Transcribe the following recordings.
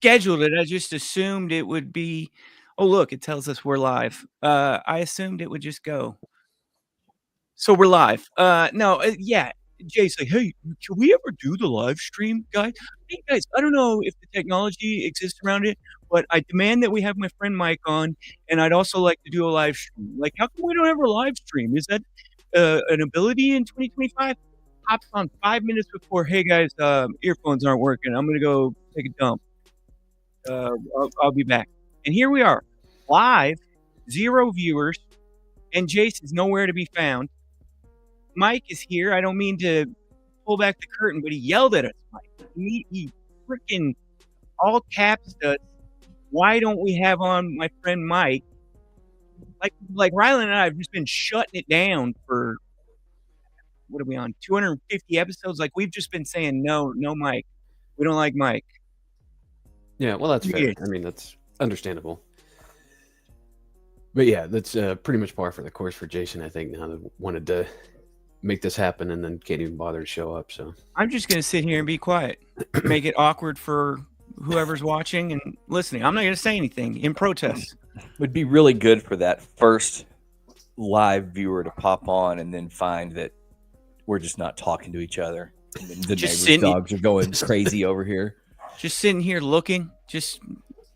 scheduled it. I just assumed it would be. Oh, look, it tells us we're live. I assumed it would just go. So we're live. No, yeah. Jay's like, hey, can we ever do the live stream, guys? Hey, guys, I don't know if the technology exists around it, but I demand that we have my friend Mike on, and I'd also like to do a live stream. Like, how come we don't have a live stream? Is that an ability in 2025? Hops on 5 minutes before, hey, guys, earphones aren't working. I'm going to go take a dump. I'll be back. And here we are, live, 0 viewers, and Jace is nowhere to be found. Mike is here. I don't mean to pull back the curtain, but he yelled at us, Mike. He freaking all caps us. Why don't we have on my friend Mike? Like Rylan and I have just been shutting it down for, what are we on, 250 episodes? Like, we've just been saying, no, Mike. We don't like Mike. Yeah, well, that's fair. I mean, that's understandable. But yeah, that's pretty much par for the course for Jason, I think, now that wanted to make this happen and then can't even bother to show up. So I'm just going to sit here and be quiet, make it awkward for whoever's watching and listening. I'm not going to say anything in protest. It would be really good for that first live viewer to pop on and then find that we're just not talking to each other. And then the neighbor's dogs are going crazy over here. Just sitting here looking. Just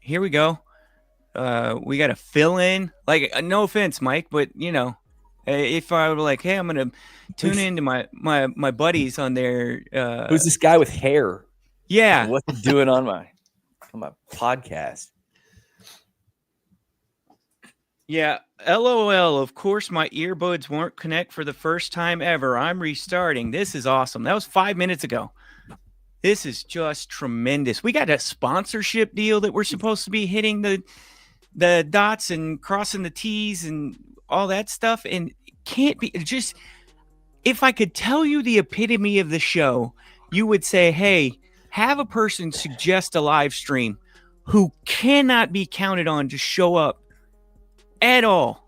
here we go. We got to fill in. Like, no offense, Mike, but you know, if I were like, hey, I'm gonna tune into my buddies on their. Who's this guy with hair? Yeah. What's he doing on my podcast? Yeah. LOL. Of course, my earbuds won't connect for the first time ever. I'm restarting. This is awesome. That was 5 minutes ago. This is just tremendous. We got a sponsorship deal that we're supposed to be hitting the dots and crossing the T's and all that stuff. And can't be just, if I could tell you the epitome of the show, you would say, hey, have a person suggest a live stream who cannot be counted on to show up at all.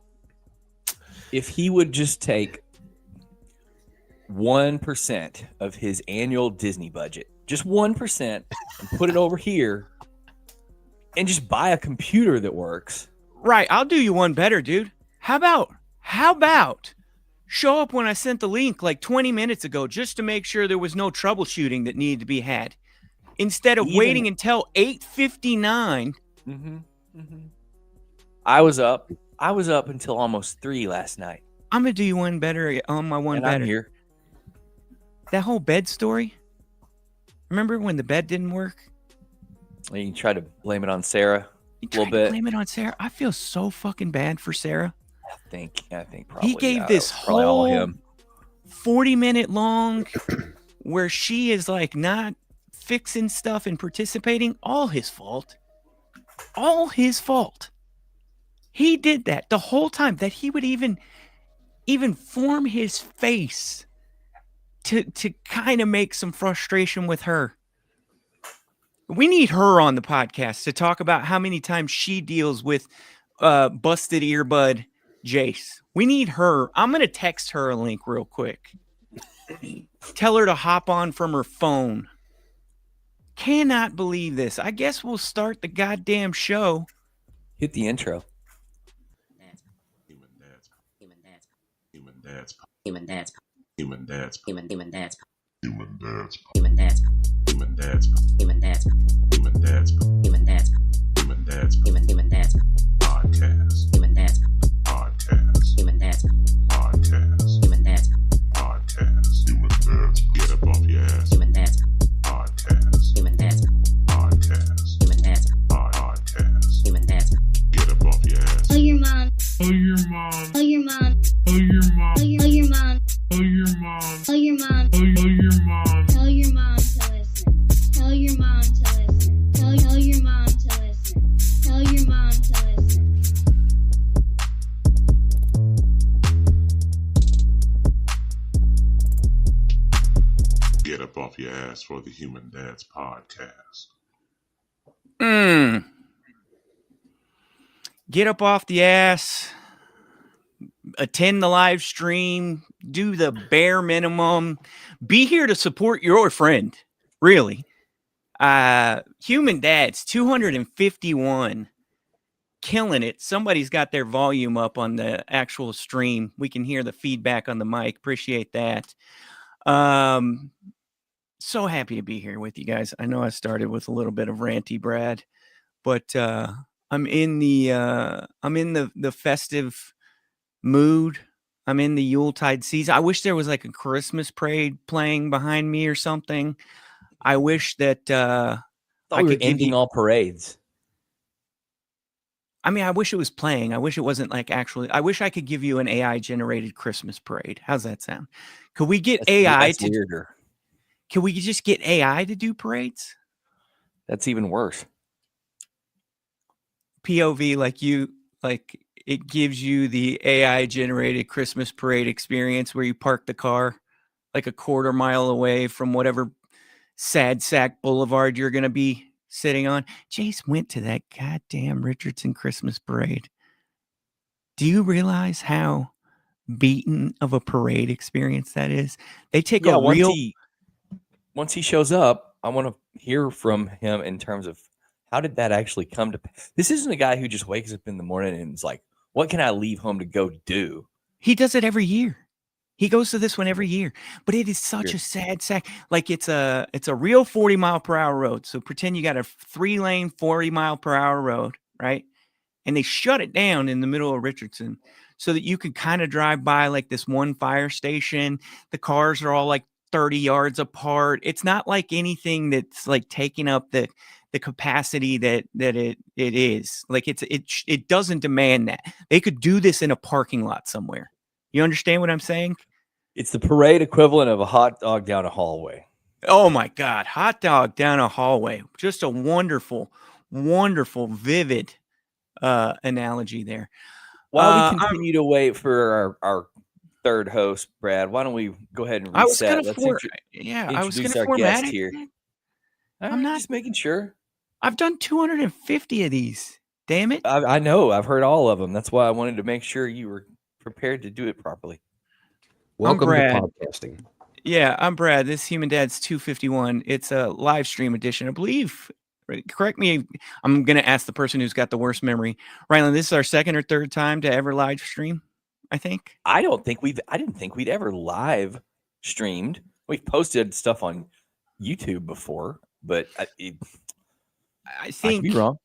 If he would just take 1% of his annual Disney budget, just 1%, and put it over here and just buy a computer that works. Right. I'll do you one better, dude. How about show up when I sent the link like 20 minutes ago just to make sure there was no troubleshooting that needed to be had instead of waiting until 8:59. I was up until almost 3 last night. I'm going to do you one better on my one and better. I'm here. That whole bed story. Remember when the bed didn't work? You try to blame it on Sarah a little bit. Blame it on Sarah. I feel so fucking bad for Sarah. I think probably he gave this whole 40-minute long where she is like not fixing stuff and participating. All his fault. He did that the whole time, that he would even form his face to kind of make some frustration with her. We need her on the podcast to talk about how many times she deals with busted earbud Jace. We need her. I'm going to text her a link real quick. Tell her to hop on from her phone. Cannot believe this. I guess we'll start the goddamn show. Hit the intro. For the Human Dads podcast. Get up off the ass, attend the live stream, do the bare minimum, be here to support your friend. Really. Human Dads 251. Killing it. Somebody's got their volume up on the actual stream. We can hear the feedback on the mic. Appreciate that. So happy to be here with you guys. I know I started with a little bit of ranty Brad, but I'm in the festive mood. I'm in the Yuletide season. I wish there was like a Christmas parade playing behind me or something. I wish that I could ending all parades. I mean, I wish it was playing. I wish it wasn't like actually. I wish I could give you an AI generated Christmas parade. How's that sound? Could we get AI to? Weirder. Can we just get AI to do parades? That's even worse. POV, like it gives you the AI generated Christmas parade experience where you park the car like a quarter mile away from whatever sad sack boulevard you're going to be sitting on. Jace went to that goddamn Richardson Christmas parade. Do you realize how beaten of a parade experience that is? They take a real. Once he shows up, I want to hear from him in terms of how did that actually come to pass? This isn't a guy who just wakes up in the morning and is like, what can I leave home to go do? He does it every year. He goes to this one every year, but it is such a sad sack. Like it's a real 40-mile-per-hour road. So pretend you got a 3-lane 40-mile-per-hour road, right? And they shut it down in the middle of Richardson so that you could kind of drive by like this one fire station. The cars are all like 30 yards apart. It's not like anything that's like taking up the capacity that it is. Like it doesn't demand that. They could do this in a parking lot somewhere. You understand what I'm saying? It's the parade equivalent of a hot dog down a hallway. Oh my God. Hot dog down a hallway. Just a wonderful, wonderful, vivid analogy there. While we continue to wait for our third host, Brad, why don't we go ahead and reset? I was going to format it here. I'm not just making sure. I've done 250 of these. Damn it. I know. I've heard all of them. That's why I wanted to make sure you were prepared to do it properly. Welcome to podcasting. Yeah, I'm Brad. This is Human Dads 251. It's a live stream edition, I believe. Correct me. I'm going to ask the person who's got the worst memory. Rylan, this is our second or third time to ever live stream, I think. I didn't think we'd ever live streamed. We've posted stuff on YouTube before, but I think I could be wrong.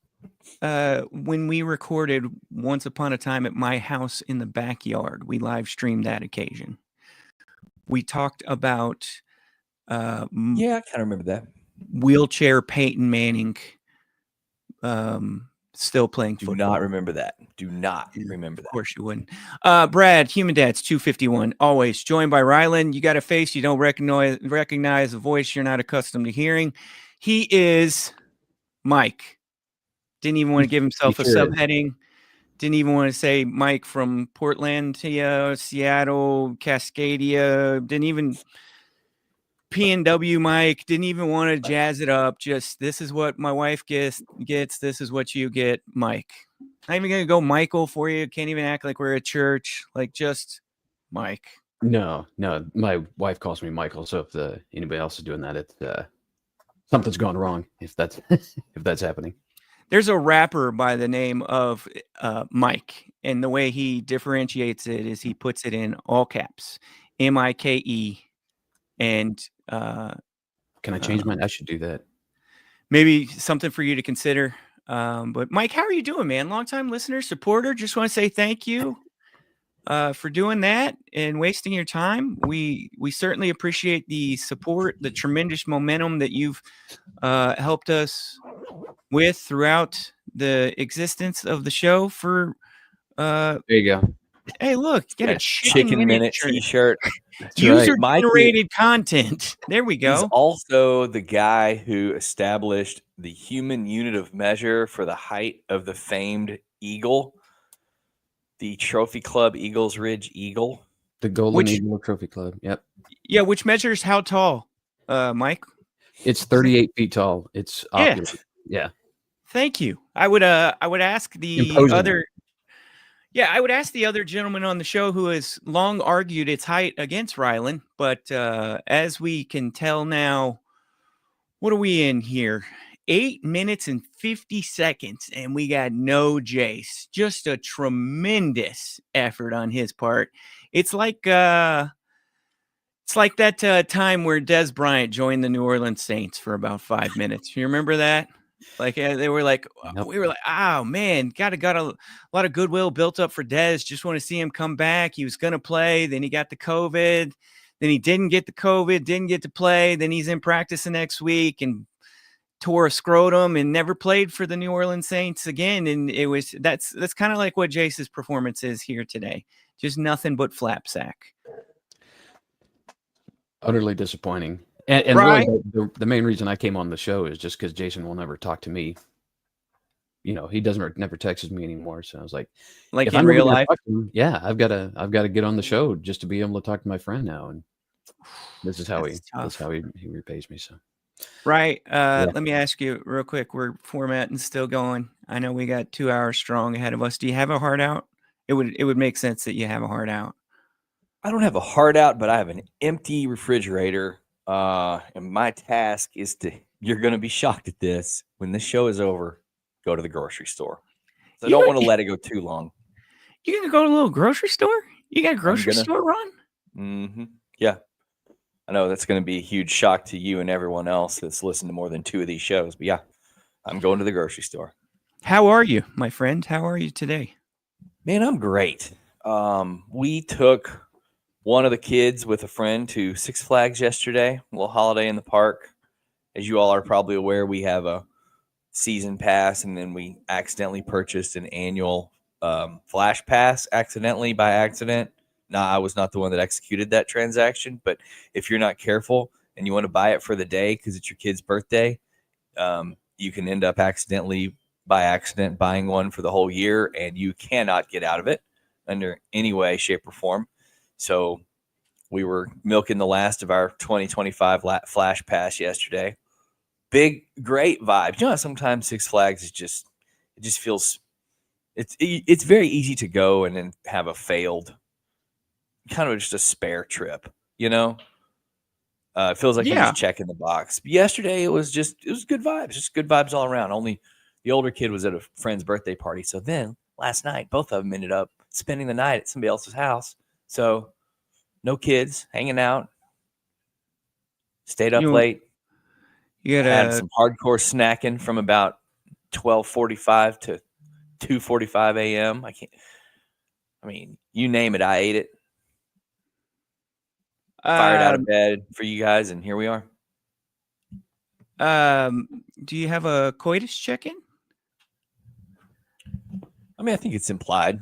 When we recorded Once Upon a Time at my house in the backyard, we live streamed that occasion. We talked about I kind of remember that. Wheelchair Peyton Manning still playing football. Do not remember that. Do not remember that. Of course you wouldn't. Brad, Human Dads 251, always joined by Rylan. You got a face you don't recognize, a voice you're not accustomed to hearing. He is Mike. Didn't even want to give himself a subheading. Didn't even want to say Mike from Portlandia, Seattle, Cascadia. Didn't even P&W Mike. Didn't even want to jazz it up. Just this is what my wife gets. This is what you get, Mike. Not even going to go Michael for you. Can't even act like we're at church. Like just Mike. No. My wife calls me Michael. So if anybody else is doing that, it's something's gone wrong. If that's happening. There's a rapper by the name of Mike, and the way he differentiates it is he puts it in all caps, MIKE, and can I change mine? I should do that. Maybe something for you to consider. But Mike, how are you doing, man? Longtime listener, supporter. Just want to say thank you for doing that and wasting your time. We certainly appreciate the support, the tremendous momentum that you've helped us with throughout the existence of the show for there you go. Hey, look, get a chicken minute t-shirt. User generated content. There we go. He's also the guy who established the human unit of measure for the height of the famed eagle, the Trophy Club Eagles Ridge Eagle. The Golden Eagle Trophy Club. Yep. Yeah, which measures how tall, Mike? It's 38 feet tall. It's opulent. Yeah. Thank you. I would ask the other. Yeah, I would ask the other gentleman on the show who has long argued its height against Rylan, but as we can tell now, What are we in here? 8 minutes and 50 seconds, and we got no Jace. Just a tremendous effort on his part. It's like that time where Des Bryant joined the New Orleans Saints for about 5 minutes. You remember that? Like they were like, Nope. we were like, oh man, got a lot of goodwill built up for Des. Just want to see him come back. He was gonna play, then he got the COVID, then he didn't get the COVID, didn't get to play. Then he's in practice the next week and tore a scrotum and never played for the New Orleans Saints again. And that's kind of like what Jace's performance is here today. Just nothing but flap sack. Utterly disappointing. And Right. really the main reason I came on the show is just because Jason will never talk to me. You know, he never texts me anymore. So I was like if in I'm real gonna life. talk to him, yeah, I've got to get on the show just to be able to talk to my friend now. And this is how he repays me. So Right. Let me ask you real quick. We're formatting still going. I know we got 2 hours strong ahead of us. Do you have a heart out? It would make sense that you have a heart out. I don't have a heart out, but I have an empty refrigerator. And my task is you're going to be shocked at this. When this show is over, go to the grocery store. So I don't want to let it go too long. You going to go to a little grocery store? You got a grocery store run? Mm-hmm. Yeah. I know that's going to be a huge shock to you and everyone else that's listened to more than 2 of these shows. But yeah, I'm going to the grocery store. How are you, my friend? How are you today? Man, I'm great. We took one of the kids with a friend to Six Flags yesterday, a little holiday in the park. As you all are probably aware, we have a season pass, and then we accidentally purchased an annual flash pass by accident. Nah, I was not the one that executed that transaction, but if you're not careful and you want to buy it for the day because it's your kid's birthday, you can end up by accident buying one for the whole year, and you cannot get out of it under any way, shape, or form. So we were milking the last of our 2025 Flash Pass yesterday. Great vibes. You know, sometimes Six Flags it just feels it's very easy to go and then have a failed kind of just a spare trip. You know, it feels like you're just checking the box. But yesterday it was good vibes, just good vibes all around. Only the older kid was at a friend's birthday party, so then last night both of them ended up spending the night at somebody else's house. So no kids, hanging out, stayed up late. You had some hardcore snacking from about 12:45 to 2:45 a.m. You name it, I ate it. Fired out of bed for you guys, and here we are. Do you have a coitus check-in? I think it's implied.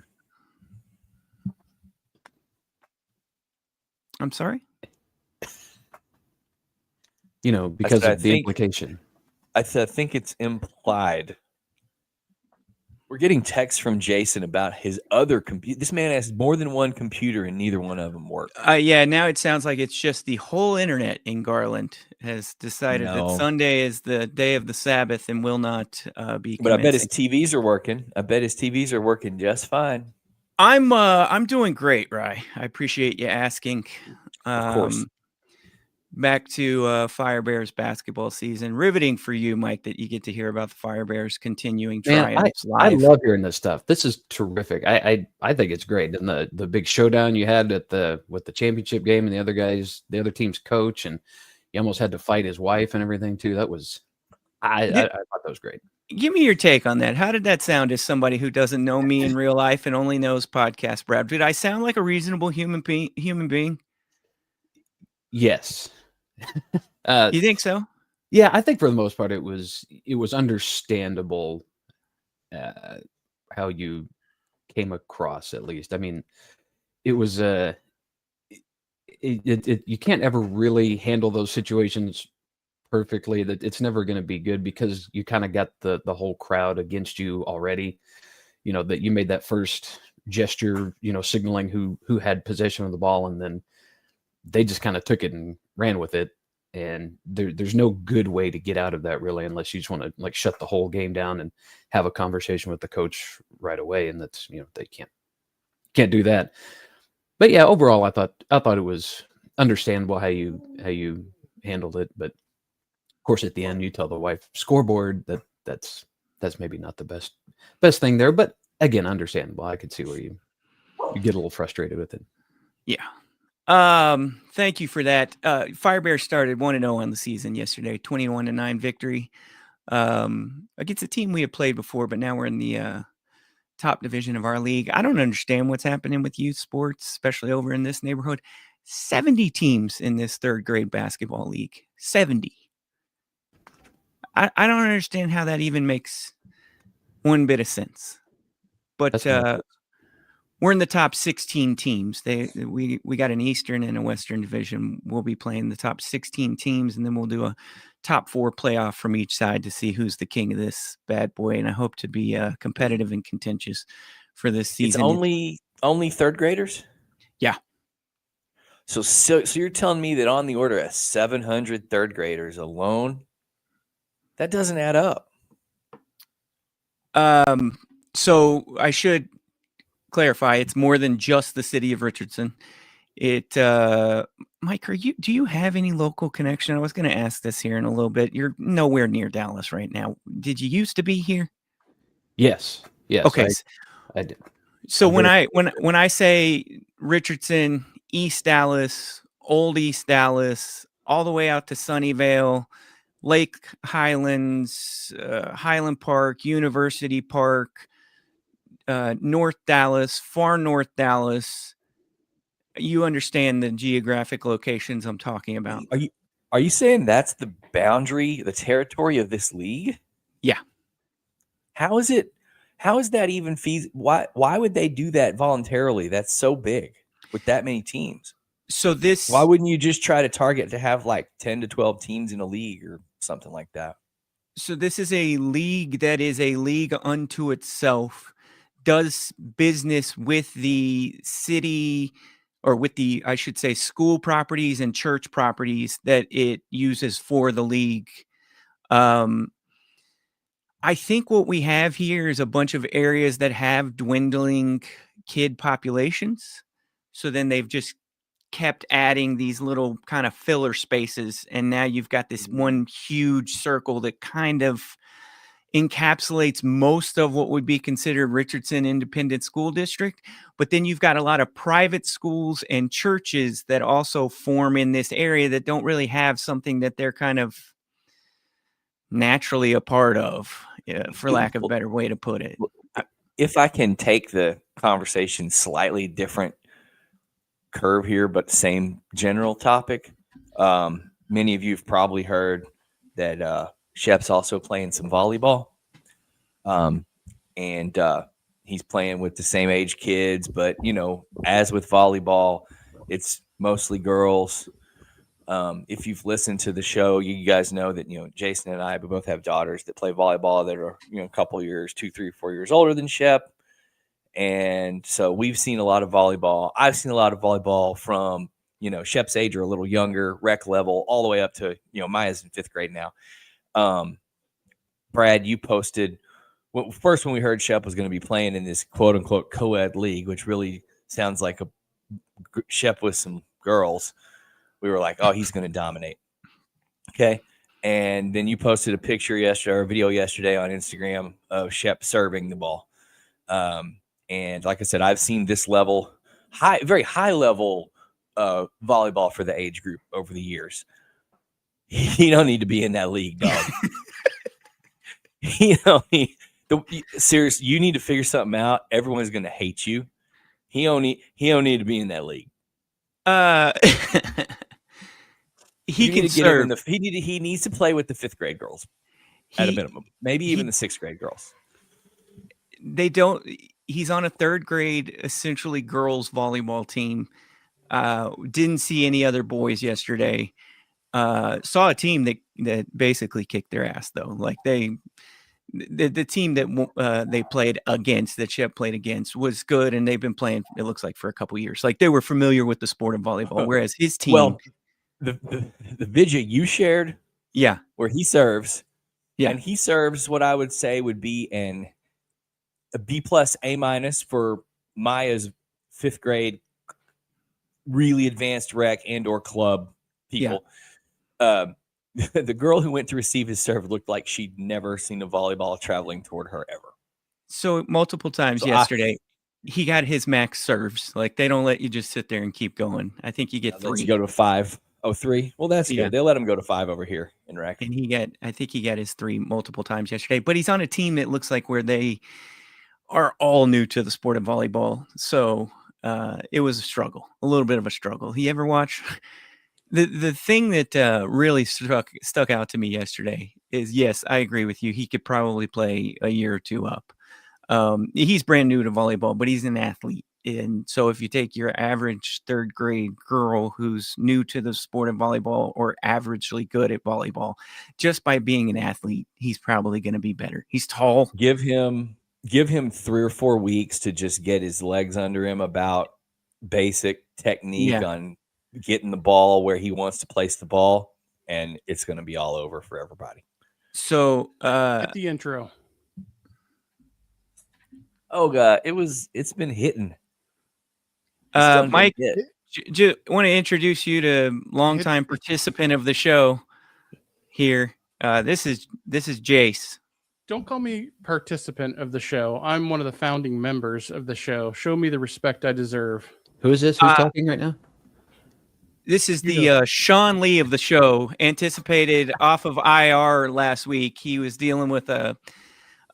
I'm sorry? You know, because of the implication. I think it's implied. We're getting texts from Jason about his other computer. This man has more than one computer and neither one of them work. Yeah, now it sounds like it's just the whole internet in Garland has decided that Sunday is the day of the Sabbath and will not be commencing. But I bet his TVs are working. I bet his TVs are working just fine. I'm doing great, Rye. I appreciate you asking. Of course. Back to Fire Bears basketball season. Riveting for you, Mike, that you get to hear about the Fire Bears continuing triumphs live. I love hearing this stuff. This is terrific. I think it's great. And the big showdown you had with the championship game and the other team's coach, and you almost had to fight his wife and everything too. That was I thought that was great. Give me your take on that. How did that sound as somebody who doesn't know me in real life and only knows podcast Brad? Did I sound like a reasonable human being? Yes. You think so? Yeah, I think for the most part it was understandable how you came across, at least. I mean, it was you can't ever really handle those situations perfectly. That it's never going to be good because you kind of got the whole crowd against you already. You know, that you made that first gesture, you know, signaling who had possession of the ball, and then they just kind of took it and ran with it. And there's no good way to get out of that, really, unless you just want to like shut the whole game down and have a conversation with the coach right away. And that's, you know, they can't do that. But yeah, overall, I thought it was understandable how you handled it. But course, at the end, you tell the wife scoreboard that's maybe not the best thing there. But again, understandable. I could see where you get a little frustrated with it. Yeah. Thank you for that. Fire Bears started 1-0 on the season yesterday, 21-9 victory. Against a team we had played before, but now we're in the top division of our league. I don't understand what's happening with youth sports, especially over in this neighborhood. 70 teams in this third grade basketball league. 70. I don't understand how that even makes one bit of sense. But we're in the top 16 teams. We got an Eastern and a Western division. We'll be playing the top 16 teams, and then we'll do a top 4 playoff from each side to see who's the king of this bad boy. And I hope to be competitive and contentious for this season. It's only third graders? Yeah. So you're telling me that on the order of 700 third graders alone, that doesn't add up. So I should clarify, it's more than just the city of Richardson. Mike, do you have any local connection? I was going to ask this here in a little bit. You're nowhere near Dallas right now. Did you used to be here? Yes. Okay. I did. So when I say Richardson, East Dallas, Old East Dallas, all the way out to Sunnyvale, Lake Highlands, Highland Park, University Park, North Dallas, far North Dallas, you understand the geographic locations I'm talking about. Are you saying that's the boundary, the territory of this league? Yeah. How is that even feasible? Why would they do that voluntarily? That's so big with that many teams. So why wouldn't you just try to target to have like 10 to 12 teams in a league or something like that? So this is a league that is a league unto itself, does business with the city, or with the, I should say, school properties and church properties that it uses for the league. I think what we have here is a bunch of areas that have dwindling kid populations. So then they've just kept adding these little kind of filler spaces. And now you've got this one huge circle that kind of encapsulates most of what would be considered Richardson Independent School District. But then you've got a lot of private schools and churches that also form in this area that don't really have something that they're kind of naturally a part of, for lack of a better way to put it. If I can take the conversation slightly different curve here, but same general topic. Many of you have probably heard that Shep's also playing some volleyball. And he's playing with the same age kids, but as with volleyball, it's mostly girls. If you've listened to the show, you guys know that, Jason and I, we both have daughters that play volleyball that are, a couple years, 2, 3, 4 years older than Shep. And so we've seen a lot of volleyball. I've seen a lot of volleyball from, Shep's age or a little younger, rec level, all the way up to, Maya's in 5th grade now. Brad, you posted, first when we heard Shep was going to be playing in this quote unquote co-ed league, which really sounds like a Shep with some girls, we were like, oh, he's going to dominate. Okay. And then you posted a picture yesterday or a video yesterday on Instagram of Shep serving the ball. And like I said, I've seen this level, very high level volleyball for the age group over the years. You don't need to be in that league, dog. Seriously, you need to figure something out. Everyone's going to hate you. He don't need to be in that league. He can serve. He needs to play with the 5th grade girls at a minimum, maybe even the 6th grade girls. They don't. He's on a 3rd grade, essentially girls volleyball team. Didn't see any other boys yesterday. Saw a team that basically kicked their ass though. Like the team that they played against, that Shep played against, was good, and they've been playing, it looks like, for a couple years. Like they were familiar with the sport of volleyball. Whereas his team, well, the video you shared, yeah, where he serves, yeah, and he serves what I would say would be a B+, A- for Maya's 5th grade, really advanced rec and or club people. Yeah. the girl who went to receive his serve looked like she'd never seen a volleyball traveling toward her ever. So multiple times So yesterday, he got his max serves. Like they don't let you just sit there and keep going. I think you get Let's 3. go to 503. Well, that's Yeah. good. They let him go to 5 over here in rec. And I think he got his 3 multiple times yesterday. But he's on a team that looks like where they are all new to the sport of volleyball. So it was a little bit of a struggle. You ever watch the thing that really stuck out to me yesterday is, yes, I agree with you. He could probably play a year or 2 up. He's brand new to volleyball, but he's an athlete. And so if you take your average 3rd grade girl who's new to the sport of volleyball or averagely good at volleyball, just by being an athlete, he's probably going to be better. He's tall. Give him 3 or 4 weeks to just get his legs under him about basic technique on getting the ball where he wants to place the ball, and it's going to be all over for everybody. So Hit the intro. Oh God, it's been hitting. Mike, want to introduce you to longtime participant of the show here. This is Jace. Don't call me participant of the show. I'm one of the founding members of the show. Show me the respect I deserve. Who is this? Who's talking right now? This is the Sean Lee of the show, anticipated off of IR last week. He was dealing with a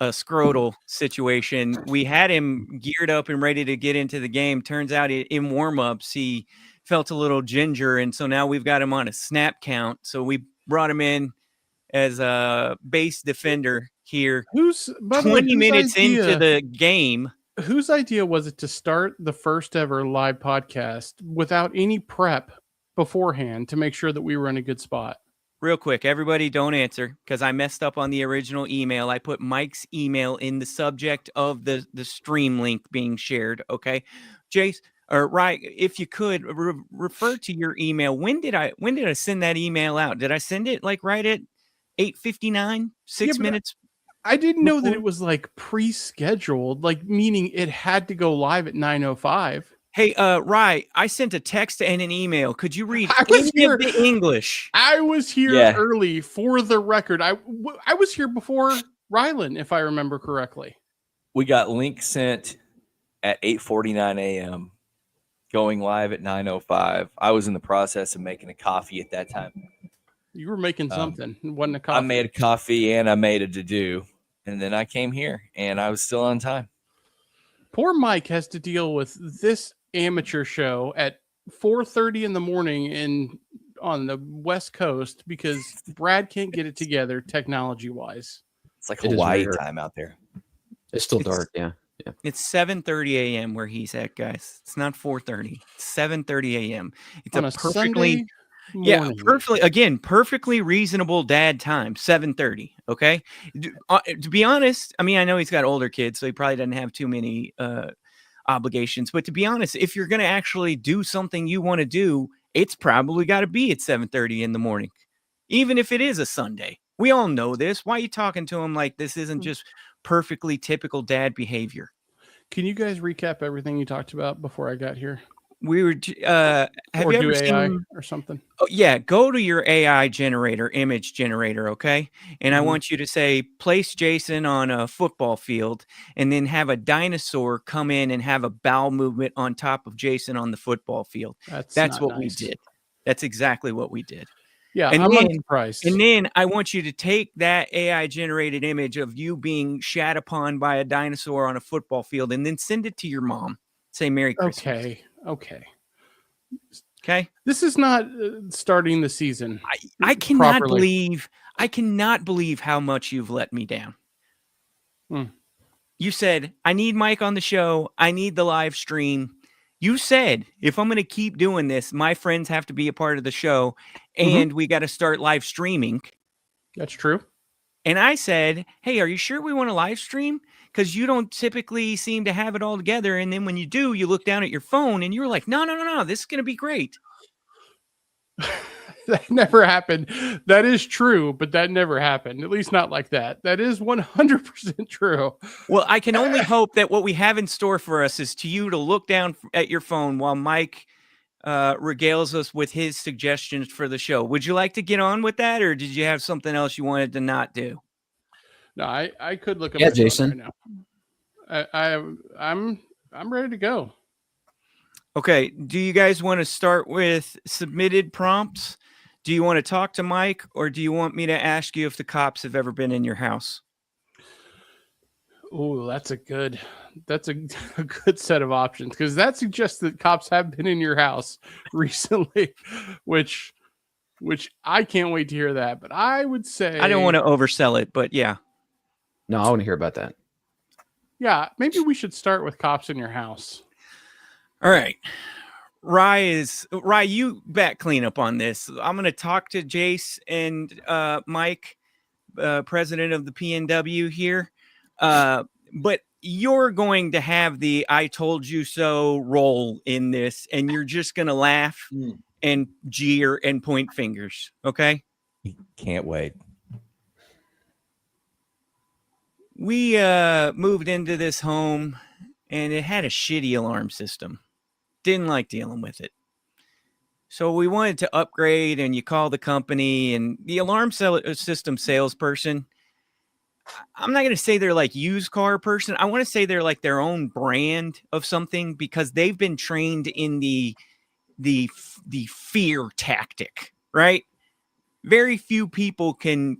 scrotal situation. We had him geared up and ready to get into the game. Turns out in warm-ups, he felt a little ginger, and so now we've got him on a snap count. So we brought him in as a base defender here. 20 minutes into the game. Whose idea was it to start the first ever live podcast without any prep beforehand to make sure that we were in a good spot? Real quick, everybody don't answer because I messed up on the original email. I put Mike's email in the subject of the stream link being shared. Okay, Jace, or right, if you could refer to your email. When did I send that email out? Did I send it like right at 8:59, 6 minutes? I didn't know that it was like pre-scheduled, like meaning it had to go live at 9:05. Hey, Rye, I sent a text and an email. Could you read any of the English? I was here early for the record. I was here before Rylan, if I remember correctly. We got link sent at 8:49 a.m. going live at 9:05. I was in the process of making a coffee at that time. You were making something. It wasn't a coffee. I made a coffee and I made a to-do. And then I came here and I was still on time. Poor Mike has to deal with this amateur show at 4:30 in the morning on the West Coast because Brad can't get it together technology-wise. It's like Hawaii time out there. It's still dark, yeah. It's 7:30 a.m. where he's at, guys. It's not 4:30. It's 7:30 a.m. It's on a perfectly morning. perfectly reasonable dad time, 7:30. Okay. To be honest, I mean, I know he's got older kids, so he probably doesn't have too many obligations. But to be honest, if you're going to actually do something you want to do, it's probably got to be at 7:30 in the morning, even if it is a Sunday. We all know this. Why are you talking to him like this isn't just perfectly typical dad behavior? Can you guys recap everything you talked about before I got here? We were have or you do ever AI seen or something? Oh, yeah, go to your AI generator, image generator, okay? And I want you to say place Jason on a football field and then have a dinosaur come in and have a bowel movement on top of Jason on the football field. That's what we did. That's exactly what we did. Yeah, and I'm then, unsurprised. And then I want you to take that AI generated image of you being shat upon by a dinosaur on a football field and then send it to your mom. Say Merry Christmas. Okay. This is not starting the season. I cannot believe how much you've let me down. You said, I need Mike on the show. I need the live stream. You said, if I'm going to keep doing this, my friends have to be a part of the show and we got to start live streaming. That's true. And I said, hey, are you sure we want to live stream? Because you don't typically seem to have it all together. And then when you do, you look down at your phone and you're like, no, this is going to be great. That never happened. That is true, but that never happened. At least not like that. That is 100% true. Well, I can only hope that what we have in store for us is to you to look down at your phone while Mike regales us with his suggestions for the show. Would you like to get on with that, or did you have something else you wanted to not do? No, I could look up Yeah, my phone Jason. right now. I'm ready to go. Okay. Do you guys want to start with submitted prompts? Do you want to talk to Mike, or do you want me to ask you if the cops have ever been in your house? Oh, that's a good set of options, because that suggests that cops have been in your house recently, which I can't wait to hear that. But I would say I don't want to oversell it, but yeah. No, I want to hear about that. Yeah, maybe we should start with cops in your house. All right. Rye, you back cleanup on this. I'm going to talk to Jace and Mike, president of the PNW here. But you're going to have the I told you so role in this, and you're just going to laugh and jeer and point fingers. Okay. Can't wait. We moved into this home, and it had a shitty alarm system. Didn't like dealing with it. So we wanted to upgrade, and you call the company, and the alarm system salesperson, I'm not going to say they're like used car person. I want to say they're like their own brand of something, because they've been trained in the fear tactic, right? Very few people can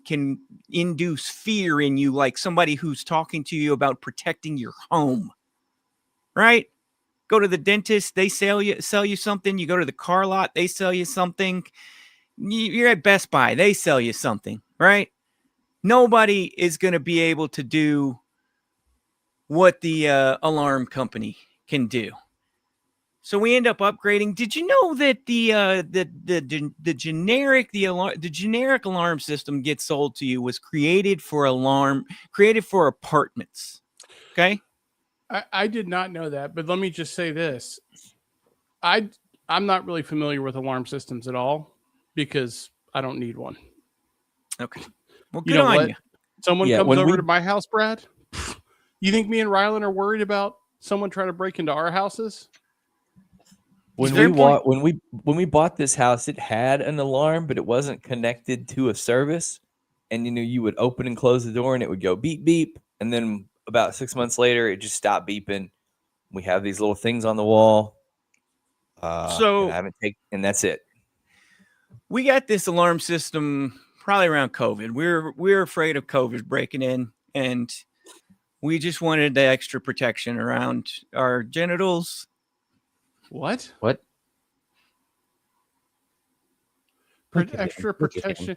induce fear in you like somebody who's talking to you about protecting your home, right? Go to the dentist, they sell you something. You go to the car lot, they sell you something. You're at Best Buy, they sell you something, right? Nobody is going to be able to do what the alarm company can do. So we end up upgrading. Did you know that the generic alarm system gets sold to you was created for apartments? Okay. I did not know that, but let me just say this. I'm not really familiar with alarm systems at all, because I don't need one. Okay. Well, You good know on what? you. Someone Yeah, comes when over we- to my house, Brad. You think me and Rylan are worried about someone trying to break into our houses? When Fair we bought this house, it had an alarm, but it wasn't connected to a service. And you would open and close the door, and it would go beep beep. And then about 6 months later, it just stopped beeping. We have these little things on the wall. So- and that's it. We got this alarm system probably around COVID. We're afraid of COVID breaking in, and we just wanted the extra protection around our genitals. What? What? Extra protection.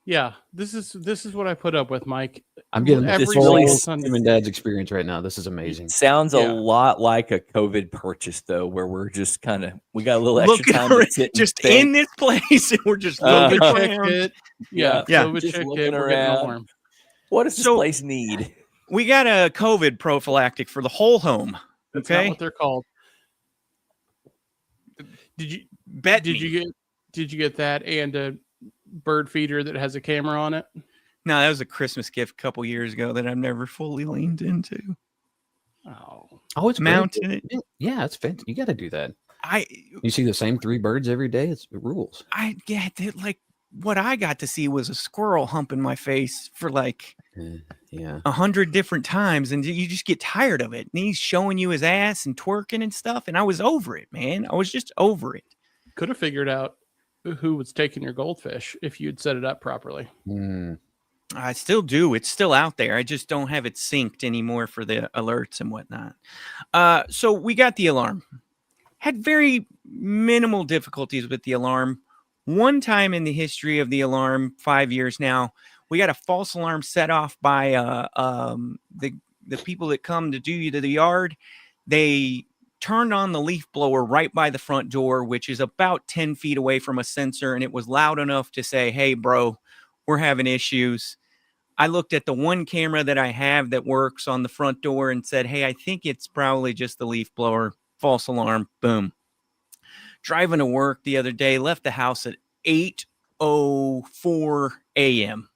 Yeah, this is what I put up with, Mike. I'm getting Every this really whole Sunday. Tim and Dad's experience right now. This is amazing. Sounds Yeah. a lot like a COVID purchase, though, where we're just we got a little extra Looking time to around, sit and just think. in this place, and we're just Uh-huh. looking COVID check around. it. Yeah, Yeah. COVID Just check looking it. We're getting an around. alarm. What does this So- place need? We got a COVID prophylactic for the whole home. That's not Okay, what they're called. Did you bet did me. you get that and a bird feeder that has a camera on it? No, that was a Christmas gift a couple years ago that I've never fully leaned into. Oh, Oh, it's great. Mounting it. Yeah, it's fantastic. You got to do that. I You see the same 3 birds every day. It rules. get it. Like, what I got to see was a squirrel humping my face for like Yeah. 100 different times, and you just get tired of it. And he's showing you his ass and twerking and stuff, and I was over it, man. I was just over it. could have figured out who was taking your goldfish if you'd set it up properly. Mm. I still do. It's still out there. I just don't have it synced anymore for the alerts and whatnot. So we got the alarm. Had very minimal difficulties with the alarm. One time in the history of the alarm, 5 years now, we got a false alarm set off by the people that come to do you to the yard. They turned on the leaf blower right by the front door, which is about 10 feet away from a sensor, and it was loud enough to say, "Hey, bro, we're having issues." I looked at the one camera that I have that works on the front door and said, "Hey, I think it's probably just the leaf blower." False alarm. Boom. Driving to work the other day, left the house at 8:04 a.m.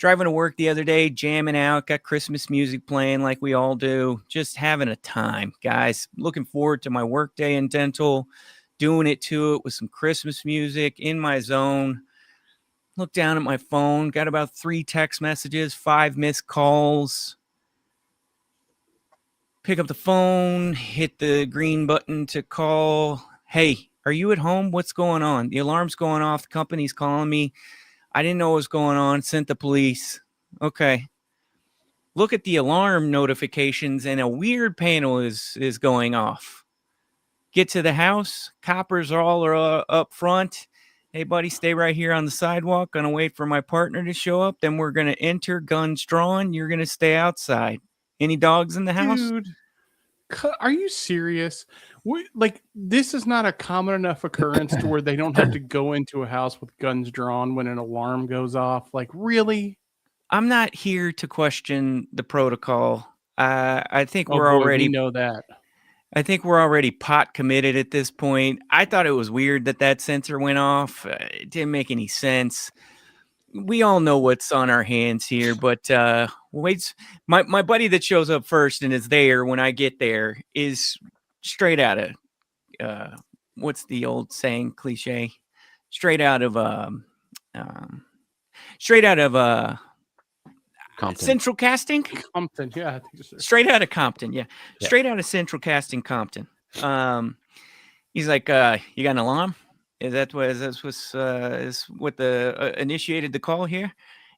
Driving to work the other day, jamming out, got Christmas music playing like we all do. Just having a time, guys. Looking forward to my work day in dental, doing it to it with some Christmas music in my zone. Look down at my phone, got about 3 text messages, 5 missed calls. Pick up the phone, hit the green button to call. Hey, are you at home? What's going on? The alarm's going off. The company's calling me. I didn't know what was going on. Sent the police. Okay. Look at the alarm notifications, and a weird panel is going off. Get to the house. Coppers all are up front. Hey, buddy, stay right here on the sidewalk. Gonna wait for my partner to show up. Then we're gonna enter, guns drawn. You're gonna stay outside. Any dogs in the house? Dude, are you serious? Like, this is not a common enough occurrence to where they don't have to go into a house with guns drawn when an alarm goes off. Like, really? I'm not here to question the protocol. I think Oh, we're boy, already we know that. I think we're already pot committed at this point. I thought it was weird that sensor went off. It didn't make any sense. We all know what's on our hands here, but wait, my buddy that shows up first and is there when I get there is straight out of what's the old saying, cliche? Straight out of Compton. Central Casting. Compton, yeah, I think so. Straight out of Compton, yeah. Yeah. Straight out of Central Casting, Compton. He's like, you got an alarm? Is what the initiated the call here?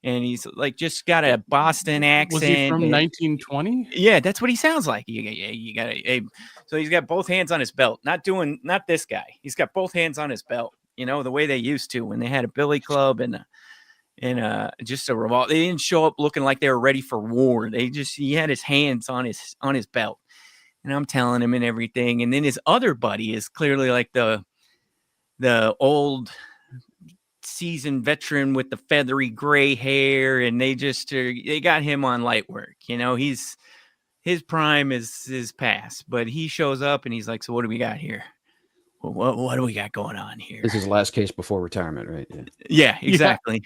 And he's like, just got a Boston accent. Was he from and- 1920? Yeah, that's what he sounds like. You got so he's got both hands on his belt. Not this guy. He's got both hands on his belt. You know, the way they used to when they had a billy club and just a revolver. They didn't show up looking like they were ready for war. He had his hands on his belt. And I'm telling him and everything. And then his other buddy is clearly like the old seasoned veteran with the feathery gray hair, and they got him on light work. You know, his prime is past, but he shows up and he's like, so what do we got here? Well, what do we got going on here? This is the last case before retirement, right? Yeah. Yeah, exactly.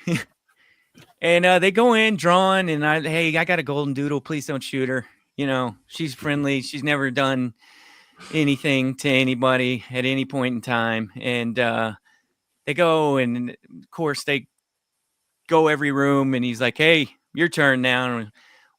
And they go in drawn, and I got a golden doodle. Please don't shoot her. You know, she's friendly. She's never done anything to anybody at any point in time. And they go, and of course they go every room, and he's like, hey, your turn now.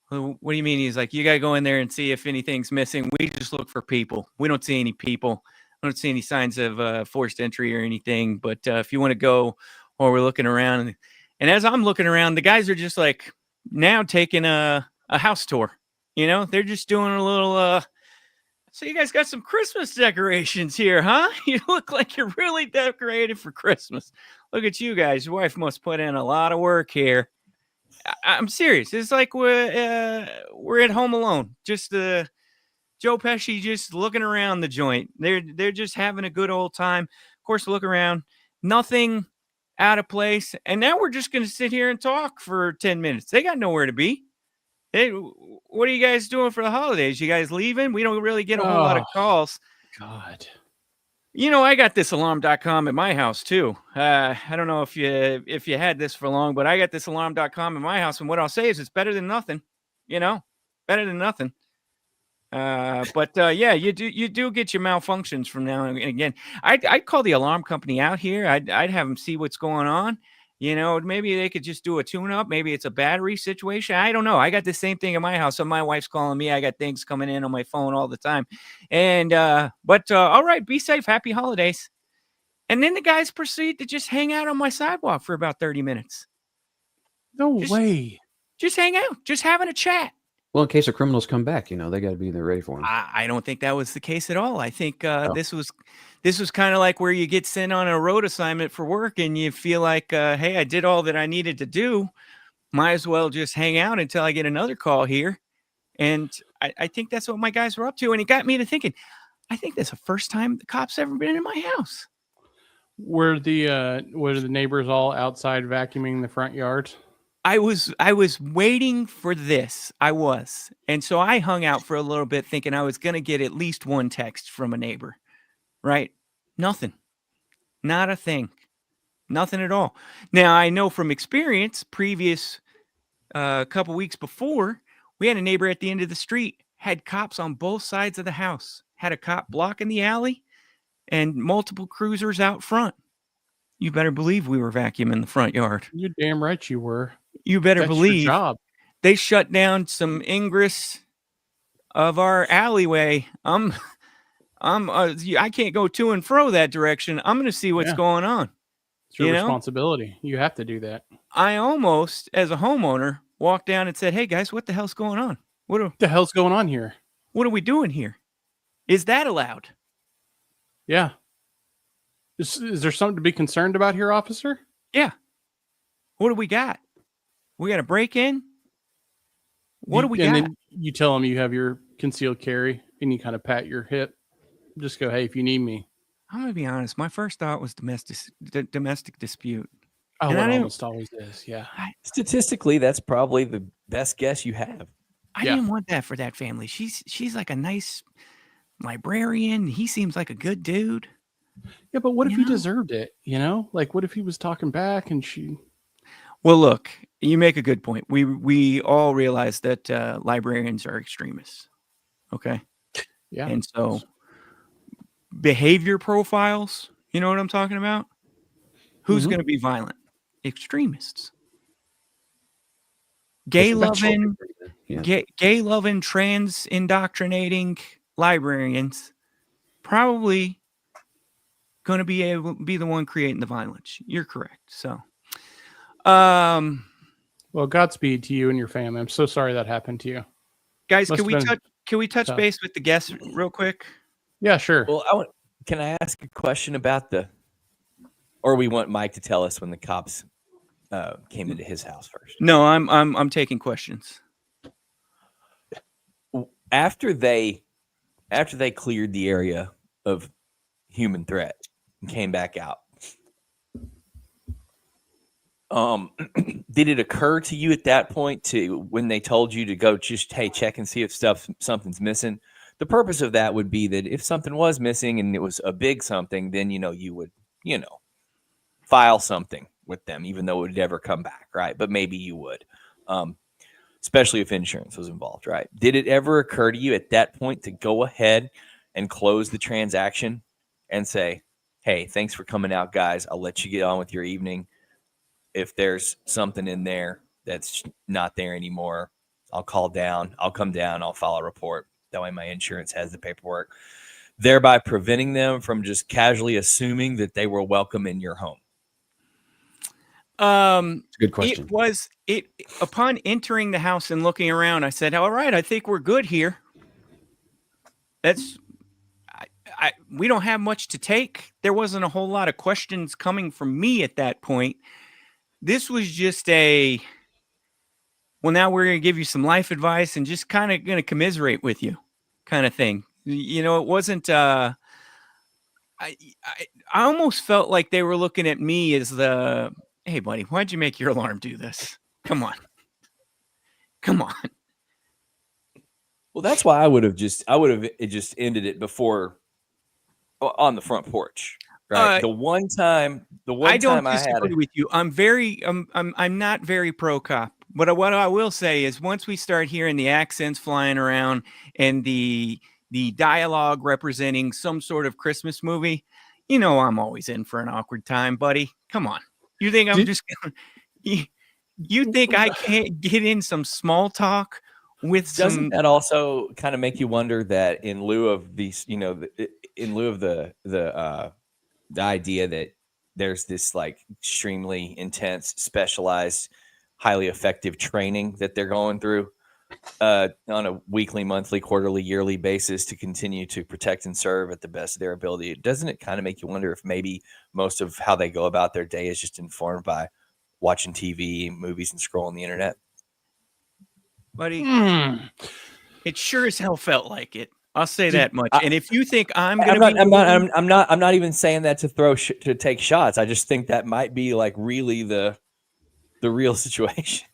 What do you mean? He's like, you got to go in there and see if anything's missing. We just look for people. We don't see any people. I don't see any signs of forced entry or anything. But if you want to go, while we're looking around, and as I'm looking around, the guys are just like now taking a house tour. You know, they're just doing a little. So you guys got some Christmas decorations here, huh? You look like you're really decorated for Christmas. Look at you guys. Your wife must put in a lot of work here. I'm serious. It's like we're at Home Alone. Just Joe Pesci just looking around the joint. They're just having a good old time. Of course, look around. Nothing out of place. And now we're just going to sit here and talk for 10 minutes. They got nowhere to be. Hey, what are you guys doing for the holidays? You guys leaving? We don't really get a whole lot of calls. God. You know, I got this alarm.com at my house too. I don't know if you had this for long, but I got this alarm.com at my house. And what I'll say is it's better than nothing, you know, better than nothing. Yeah, you do get your malfunctions from now and again. I'd call the alarm company out here. I'd have them see what's going on. You know, maybe they could just do a tune-up. Maybe it's a battery situation. I don't know. I got the same thing in my house. So my wife's calling me. I got things coming in on my phone all the time. And all right, be safe. Happy holidays. And then the guys proceed to just hang out on my sidewalk for about 30 minutes. No way. Just hang out. Just having a chat. Well, in case the criminals come back, you know, they got to be there ready for them. I don't think that was the case at all. I think this was kind of like where you get sent on a road assignment for work and you feel like, hey, I did all that I needed to do. Might as well just hang out until I get another call here. And I think that's what my guys were up to. And it got me to thinking, I think that's the first time the cops ever been in my house. Were the neighbors all outside vacuuming the front yard? I was waiting for this. I was. And so I hung out for a little bit thinking I was going to get at least one text from a neighbor, right? Nothing. Not a thing. Nothing at all. Now, I know from experience, previous A couple weeks before, we had a neighbor at the end of the street, had cops on both sides of the house, had a cop blocking the alley and multiple cruisers out front. You better believe we were vacuuming the front yard. You're damn right you were. You better That's your believe job. they shut down some ingress of our alleyway. I can't go to and fro that direction. I'm going to see what's Yeah. going on. It's your You know? responsibility. You have to do that. I almost, as a homeowner, walked down and said, "Hey guys, what the hell's going on? What the hell's going on here? What are we doing here? Is that allowed?" Yeah. Is there something to be concerned about here, officer? Yeah. What do we got? We got a break in? What do we and got? then you tell them you have your concealed carry and you kind of pat your hip. Just go, hey, if you need me. I'm going to be honest. My first thought was domestic dispute. Oh, And it I didn't- almost always is. Yeah. Statistically, that's probably the best guess you have. I Yeah. didn't want that for that family. She's like a nice librarian. He seems like a good dude. Yeah, but what if You he know? deserved it? You know, like what if he was talking back and she? Well, look, you make a good point. We all realize that librarians are extremists. Okay. Yeah. And so behavior profiles, you know what I'm talking about? Who's Mhm. going to be violent? Extremists. Gay loving, Yeah. gay loving, trans indoctrinating librarians probably going to be the one creating the violence. You're correct. So, Well, Godspeed to you and your family. I'm so sorry that happened to you. guys, Must have been can we touch tough. base with the guests real quick? Yeah, sure. Well, can I ask a question about or we want Mike to tell us when the cops came into his house first? No, I'm taking questions. After they cleared the area of human threat and came back out, did it occur to you at that point when they told you to go just, hey, check and see if something's missing? The purpose of that would be that if something was missing and it was a big something, then you would file something with them, even though it would never come back, right? But maybe you would, especially if insurance was involved, right? Did it ever occur to you at that point to go ahead and close the transaction and say, hey, thanks for coming out, guys. I'll let you get on with your evening. If there's something in there that's not there anymore, I'll come down, I'll file a report. That way my insurance has the paperwork, thereby preventing them from just casually assuming that they were welcome in your home. It's a good question. It upon entering the house and looking around, I said, "All right, I think we're good here." We don't have much to take. There wasn't a whole lot of questions coming from me at that point. This was just well, now we're going to give you some life advice and just kind of going to commiserate with you kind of thing. It wasn't, I almost felt like they were looking at me as hey buddy, why'd you make your alarm do this? Come on. Well, that's why I would have just ended it before on the front porch. Right. The one time I don't I had disagree with you. I'm not very pro cop, but what I will say is once we start hearing the accents flying around and the dialogue representing some sort of Christmas movie, I'm always in for an awkward time, buddy. Come on. You think I'm just you think I can't get in some small talk with Doesn't that also kind of make you wonder that in lieu of these, in lieu of the idea that there's this like extremely intense, specialized, highly effective training that they're going through on a weekly, monthly, quarterly, yearly basis to continue to protect and serve at the best of their ability, doesn't it kind of make you wonder if maybe most of how they go about their day is just informed by watching TV, movies, and scrolling the internet? buddy? It sure as hell felt like it. I'll say that much. And if you think I'm not even saying that to take shots. I just think that might be like really the real situation.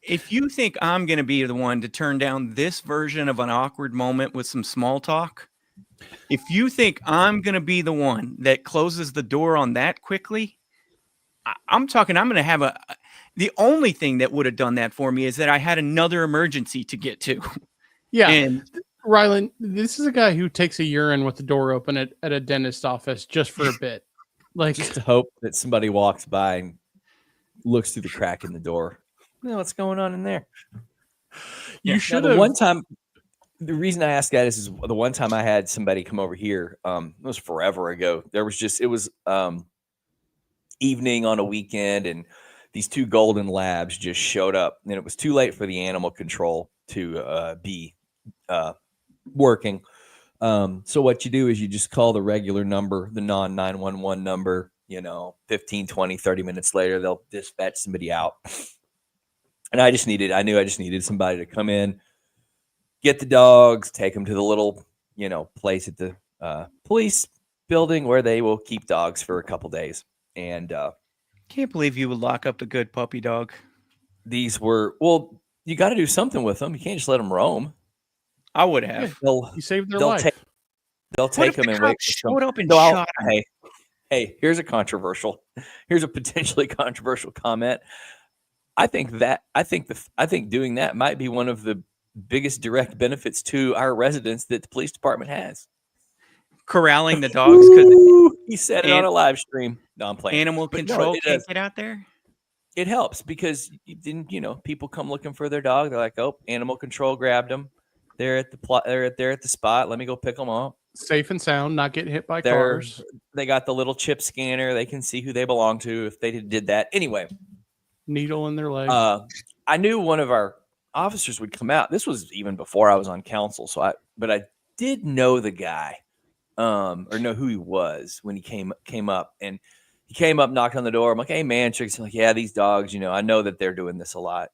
If you think I'm going to be the one to turn down this version of an awkward moment with some small talk, if you think I'm going to be the one that closes the door on that quickly, I'm talking, I'm going to have The only thing that would have done that for me is that I had another emergency to get to. Yeah. And Rylan, this is a guy who takes a urine with the door open at a dentist office just for a bit. Like, Just to hope that somebody walks by and looks through the crack in the door. You know what's going on in there? you Now, should the have. one time. The reason I asked that is the one time I had somebody come over here. It was forever ago. It was evening on a weekend, and these two golden labs just showed up, and it was too late for the animal control to be working. So what you do is you just call the regular number, the non-911 number, 15, 20, 30 minutes later, they'll dispatch somebody out. And I knew I just needed somebody to come in, get the dogs, take them to the little, place at the police building where they will keep dogs for a couple days. And can't believe you would lock up the good puppy dog. these were, you got to do something with them. You can't just let them roam. I would have. You saved their they'll life. They'll What take if them the and wait cops for some. showed up and So shot him? Hey, here's a potentially controversial comment. I think doing that might be one of the biggest direct benefits to our residents that the police department has. Corralling the dogs because Ooh, he said it on and- a live stream. No, I'm playing. animal But no, control it can't does. get out there. It helps because people come looking for their dog. They're like, oh, animal control grabbed them. They're at the spot. Let me go pick them up. Safe and sound, not getting hit by They're- cars. They got the little chip scanner. They can see who they belong to if they did that. Anyway, Needle in their leg. I knew one of our officers would come out. This was even before I was on council. But I did know the guy, or know who he was when he came up, and he came up, knocked on the door. I'm like, hey man, Chick's like, yeah, these dogs, I know that they're doing this a lot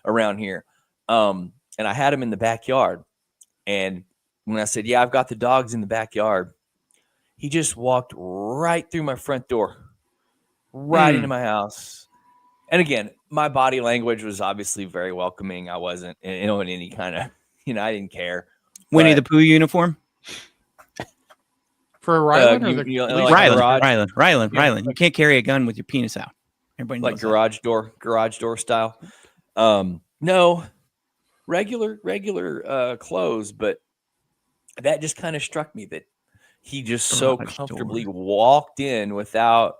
around here. And I had him in the backyard. And when I said, yeah, I've got the dogs in the backyard, he just walked right through my front door, right into my house. And again, my body language was obviously very welcoming. I wasn't, in any kind of, I didn't care. Winnie But- the Pooh uniform. For a Rylan or you- the you- police? like Rylan. Yeah. You can't carry a gun with your penis out. Everybody like knows that. garage door style. No, regular clothes, but that just kind of struck me that he just so Garage comfortably door. walked in without,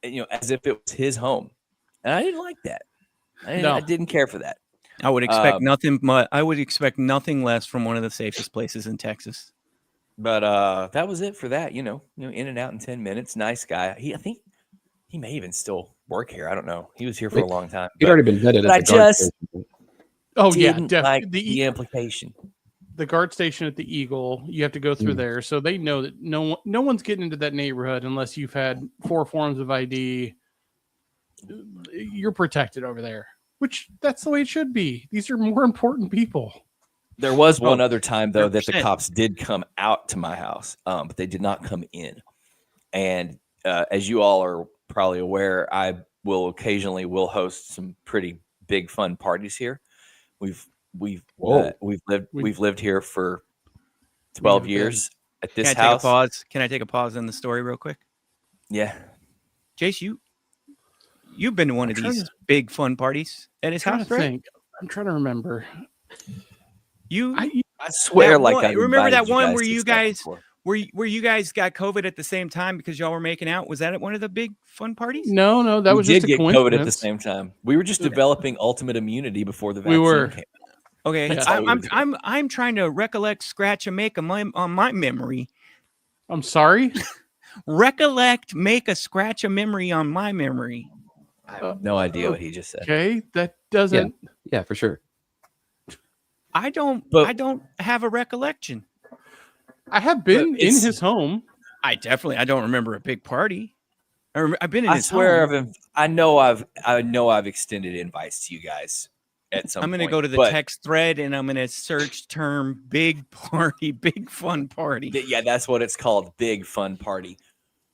as if it was his home, and I didn't like that. No. I didn't care for that. I would expect nothing. I would expect nothing less from one of the safest places in Texas. But that was it for that. In and out in 10 minutes. Nice guy. I think he may even still work here. I don't know. He was here for a long time. He'd already been vetted but at I the guard just station. Oh yeah, didn't definitely. like the implication. The guard station at the Eagle, you have to go through there, so they know that no one's getting into that neighborhood unless you've had 4 forms of ID. You're protected over there, which that's the way it should be. These are more important people. There was one other time though that the 100%. cops did come out to my house, but they did not come in. And as you all are probably aware, I will occasionally host some pretty big fun parties here. We've lived here for 12 have years at Can this I take a house. pause? Can I take a pause in the story real quick? Yeah, Jace, you've been to one of I'm trying these to- big fun parties at his I'm trying house, to right? think. I'm trying to remember. You I swear, That like one- I remember that invited one guys where to you stuff guys- before. where you guys got COVID at the same time because y'all were making out? Was that at one of the big fun parties? No, that we was did just a get coincidence. COVID at the same time. We were just developing ultimate immunity before the We vaccine were. came. Okay, That's all we were I'm trying to recollect, scratch, and make on my memory. I'm sorry. Recollect, make a scratch a memory on my memory. I have no idea what he just said. Okay, that doesn't. Yeah, for sure. I don't But- have a recollection. I have been in it's- his home. I don't remember a big party. I've been in I his swear, home. I know I've extended invites to you guys at some I'm point. going to go to the but text thread and I'm going to search term big party, big fun party. yeah, that's what it's called, big fun party.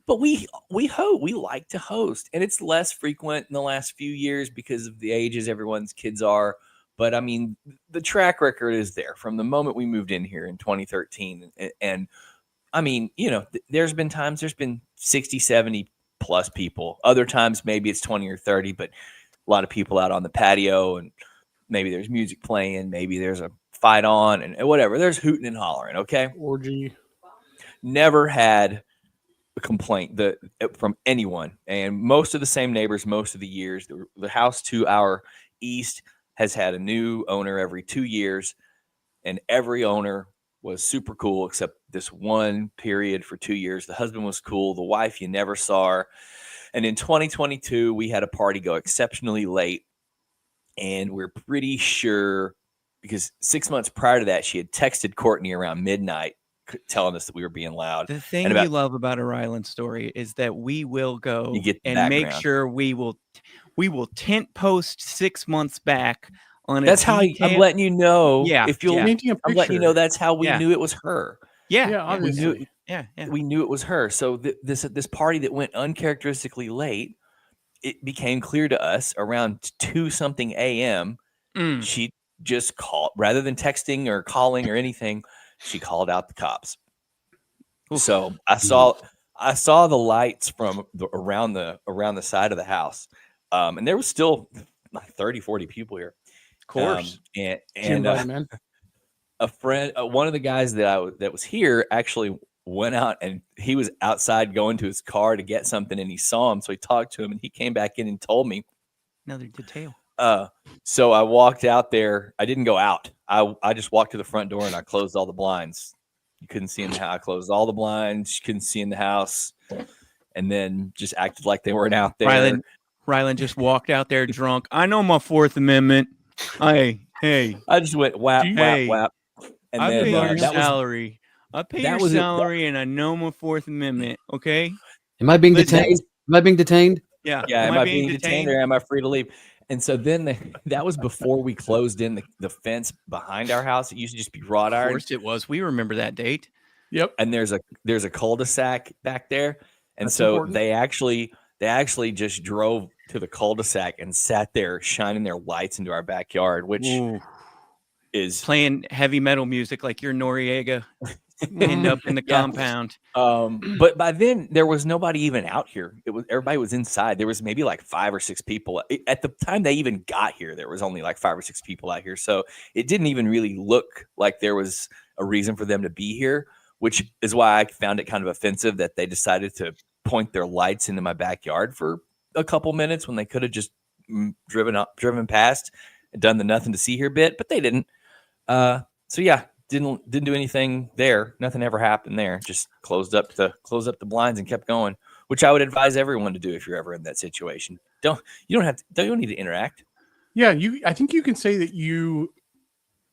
But we like to host, and it's less frequent in the last few years because of the ages everyone's kids are. But I mean, the track record is there from the moment we moved in here in 2013, and I mean, there's been 60, 70 plus people. Other times maybe it's 20 or 30, but a lot of people out on the patio, and maybe there's music playing, maybe there's a fight on, and whatever. There's hooting and hollering, okay? Orgy. Never had a complaint from anyone, and most of the same neighbors most of the years. The house to our east has had a new owner every 2 years, and every owner was super cool except this one period for 2 years. The husband was cool. The wife, you never saw her. And in 2022, we had a party go exceptionally late, and we're pretty sure because 6 months prior to that, she had texted Courtney around midnight telling us that we were being loud. The thing And about- you love about a Ryland story is that we will go You get the and make background. sure we will tent post 6 months back on That's a how I'm detail- letting you know. Yeah, If you'll, yeah. Painting a I'm letting you picture. know that's how we Yeah. knew it was her. Yeah, Yeah, yeah, obviously. yeah, yeah. We knew it was her. So this party that went uncharacteristically late, it became clear to us around 2 something a.m. Mm. She just called rather than texting or calling or anything. She called out the cops. Oof. So I saw the lights from around the side of the house, and there was still like 30, 40 people here. Of course. Jim And Biden, a friend, one of the guys that was here actually went out, and he was outside going to his car to get something, and he saw him, so he talked to him, and he came back in and told me. Another detail. So I walked out there. I didn't go out. I just walked to the front door and I closed all the blinds. You couldn't see in the house. I closed all the blinds. You couldn't see in the house, and then just acted like they weren't out there. Ryland just walked out there drunk. I know my Fourth Amendment. Hey, I just went whap, Hey, whap, whap, and I then pay your that was salary. I pay that your was it. salary, and I know my Fourth Amendment. Okay. Am I being Listen, detained? Am I being detained? Yeah. yeah. Am I being detained or am I free to leave? And so then that was before we closed in the fence behind our house. It used to just be wrought Of iron. course it was. We remember that date. yep. And there's a cul-de-sac back there, and That's so important. they actually just drove to the cul-de-sac and sat there shining their lights into our backyard, which Ooh. is Playing heavy metal music like you're Noriega pinned up in the Yeah. compound. but by then there was nobody even out here. Everybody was inside. There was maybe like 5 or 6 people at the time they even got here. There was only like 5 or 6 people out here, so it didn't even really look like there was a reason for them to be here, which is why I found it kind of offensive that they decided to point their lights into my backyard for a couple minutes when they could have just driven past and done the nothing to see here bit, but they didn't. So yeah, didn't do anything there. Nothing ever happened there. Just closed up the blinds and kept going, which I would advise everyone to do if you're ever in that situation. You don't need to interact. Yeah, I think you can say that you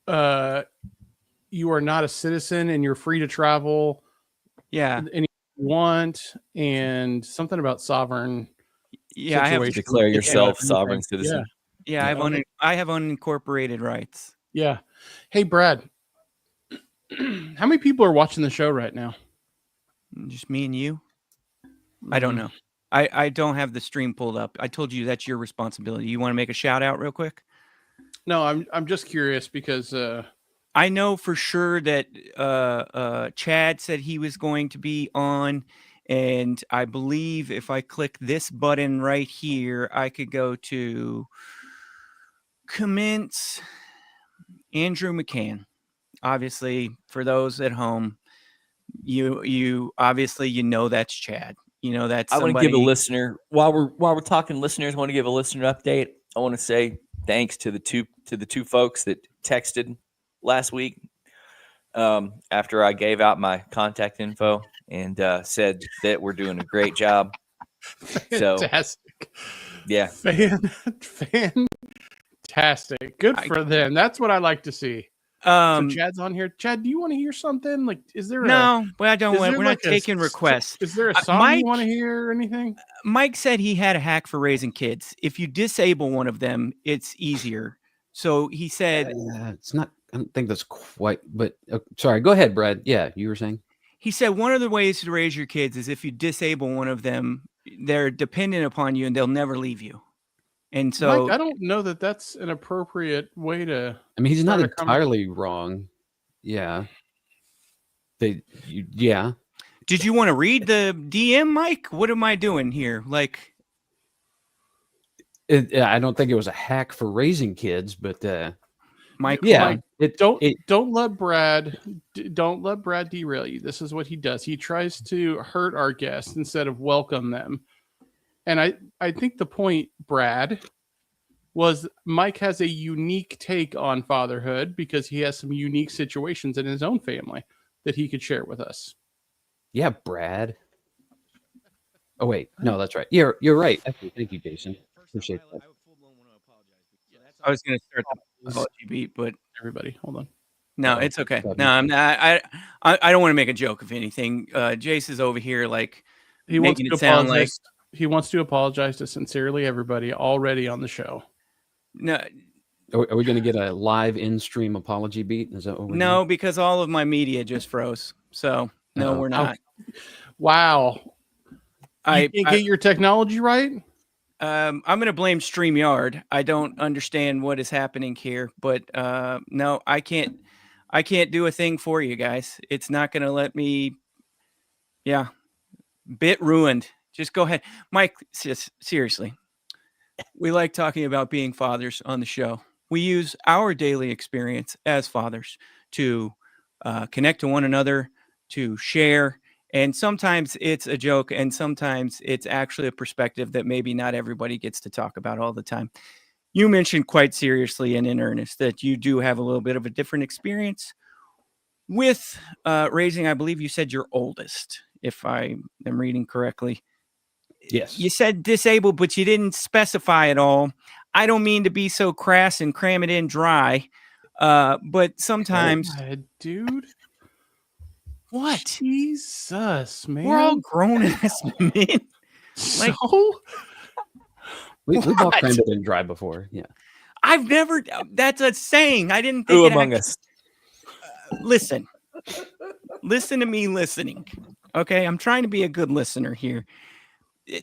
are not a citizen and you're free to travel Yeah. any you want, and something about sovereign. Yeah. I have. Situation. Declare yourself Yeah. sovereign citizen. Yeah. I have unincorporated rights. Yeah. Hey, Brad, how many people are watching the show right now? Just me and you. I don't know. I don't have the stream pulled up. I told you that's your responsibility. You want to make a shout out real quick? No, I'm just curious because I know for sure that Chad said he was going to be on, and I believe if I click this button right here, I could go to commence Andrew McCann. Obviously, for those at home, you obviously that's Chad. That's I want to somebody. give a listener while we're talking listeners. I want to give a listener update. I want to say thanks to the two folks that texted last week after I gave out my contact info and said that we're doing a great job. So fantastic. yeah, Fantastic. Good for them. That's what I like to see. So Um, Chad's on here. Chad, do you want to hear something? Like, is there no, but I don't is want. there We're like not taking requests. Is there a song Mike- you want to hear or anything? Mike said he had a hack for raising kids. If you disable one of them, it's easier. So he said It's not. I don't think that's quite. But sorry. Go ahead, Brad. Yeah, you were saying. one of the ways to raise your kids is if you disable one of them, they're dependent upon you and they'll never leave you. And so Mike, I don't know that that's an appropriate way to. I mean, he's not Start a entirely wrong. Yeah. Yeah. Did you want to read the DM, Mike? What am I doing here? Like, I don't think it was a hack for raising kids, but Mike, yeah, Mike, don't let Brad derail you. This is what he does. He tries to hurt our guests instead of welcome them. And I think the point, Brad, was Mike has a unique take on fatherhood because he has some unique situations in his own family that he could share with us. yeah, Brad. Oh wait, no, that's right. You're right. Thank you, Jason. Appreciate that. I was going to start the apology beat, but Everybody, hold on. no, Uh-oh. it's okay. Sorry. No, I'm not. I don't want to make a joke of anything. Jace is over here like He wants making to it sound like apologize. He wants to apologize to sincerely everybody already on the show. no, Are we going to get a live in-stream apology beat? Is that what we're no, because all of my media just froze. So no, Uh-oh. we're not. Wow. You can't get your technology right? I'm going to blame StreamYard. I don't understand what is happening here, but no, I can't do a thing for you guys. It's not going to let me. Yeah. Bit ruined. Just go ahead. Mike, seriously. We like talking about being fathers on the show. We use our daily experience as fathers to connect to one another, to share. And sometimes it's a joke, and sometimes it's actually a perspective that maybe not everybody gets to talk about all the time. You mentioned quite seriously and in earnest that you do have a little bit of a different experience with raising, I believe you said your oldest, if I am reading correctly. Yes. You said disabled, but you didn't specify at all. I don't mean to be so crass and cram it in dry, but sometimes... Dude. What? Jesus, man. We're all grown-ass men. Like, So? We've all What? crammed it in dry before. Yeah. I've never... That's a saying. I didn't think Who it among actually- us? Listen. Listen to me listening. Okay? I'm trying to be a good listener here.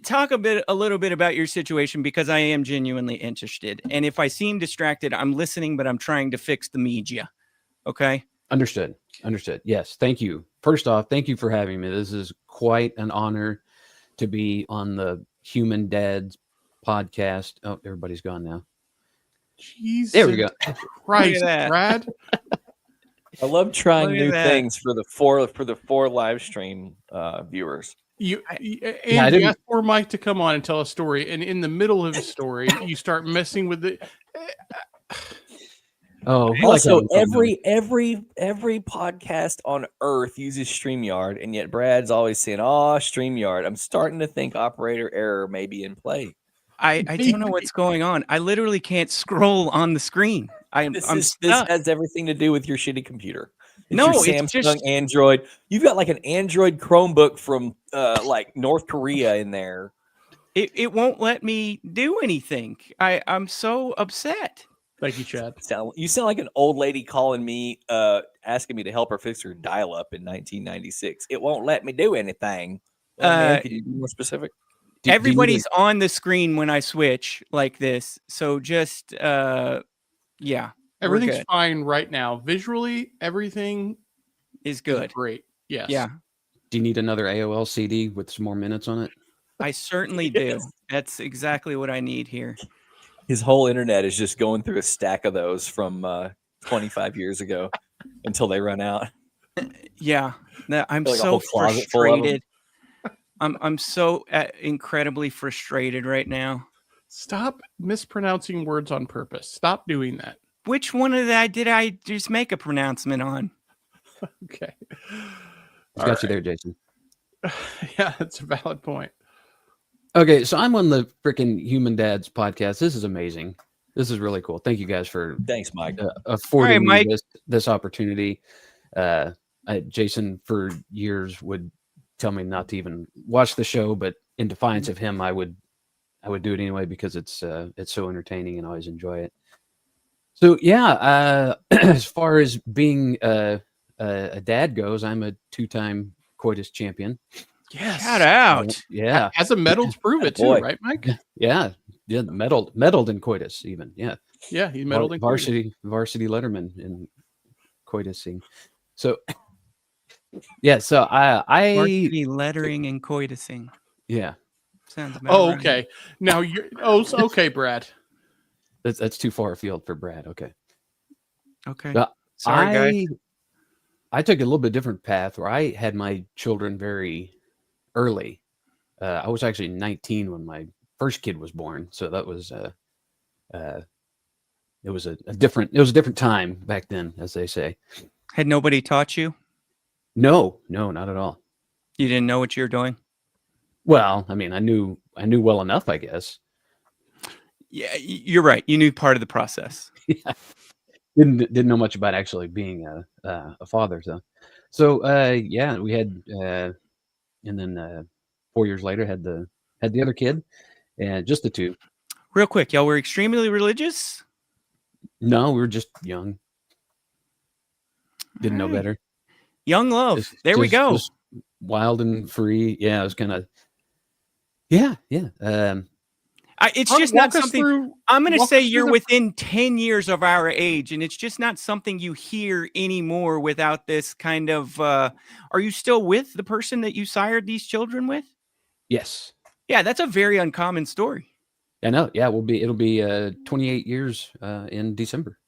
Talk a little bit about your situation, because I am genuinely interested. And if I seem distracted, I'm listening, but I'm trying to fix the media. Okay? Understood. Yes. Thank you. First off, thank you for having me. This is quite an honor to be on the Human Dads podcast. Oh, everybody's gone now. Jesus. There we go. Christ, Look at that. Brad. I love trying Look at new that. things for the four live stream viewers. You I and you didn't- asked for Mike to come on and tell a story, and in the middle of his story, you start messing with it. Oh, we Also, like having fun, every podcast on Earth uses StreamYard, and yet Brad's always saying, "Oh, StreamYard." I'm starting to think operator error may be in play. I don't know what's going on. I literally can't scroll on the screen. I'm This stuck. has everything to do with your shitty computer. It's No, your it's Samsung just- Android. You've got like an Android Chromebook from like North Korea in there. It won't let me do anything. I'm so upset. Thank you, Chad. You sound like an old lady calling me, asking me to help her fix her dial-up in 1996. It won't let me do anything. Well, man, can you be more specific? Do you need Everybody's on the screen when I switch like this. So just yeah. we're Everything's good. fine right now. Visually, everything Is is good. great. Yes. Yeah. Do you need another AOL CD with some more minutes on it? I certainly do. Yes. That's exactly what I need here. His whole internet is just going through a stack of those from 25 years ago until they run out. Yeah. I'm Like a so whole closet full of 'em. frustrated. I'm so incredibly frustrated right now. Stop mispronouncing words on purpose. Stop doing that. Which one of that did I just make a pronouncement on? Okay. He's got you there, Jason. Yeah, that's a valid point. Okay, so I'm on the freaking Human Dads podcast. This is amazing. This is really cool. Thank you guys for Thanks, Mike. affording Mike. me this opportunity. Jason, for years, would tell me not to even watch the show, but in defiance of him, I would do it anyway because it's so entertaining and I always enjoy it. So yeah, as far as being a dad goes, I'm a 2-time coitus champion. Yes. Shout out. Yeah, Has a medal to prove it too, Boy. right, Mike? yeah, medaled in coitus even. Yeah. Yeah, he medaled in coitus. varsity letterman in coitusing. So Yeah, so I Varsity lettering and coitusing. yeah, Sounds about Oh, right. okay. Now you're okay, Brad. that's too far afield for Brad. Okay. Okay. Well, Sorry, guys. I took a little bit different path where I had my children very early. I was actually 19 when my first kid was born, so that was it was a different time back then, as they say. Had nobody taught you? No, not at all. You didn't know what you were doing? Well, I mean, I knew well enough, I guess. Yeah, you're right. You knew part of the process. Didn't know much about actually being a father. So yeah, we had and then 4 years later had the other kid, and just the two. Real quick, y'all were extremely religious? No, we were just young, didn't know All right. better. Young love. There we go. Just wild and free. Yeah, it was kind of. Yeah. It's just not something. I'm going to walk say us through you're the- within 10 years of our age, and it's just not something you hear anymore without this kind of. Are you still with the person that you sired these children with? Yes. Yeah, that's a very uncommon story. I know. Yeah, it'll be 28 years in December.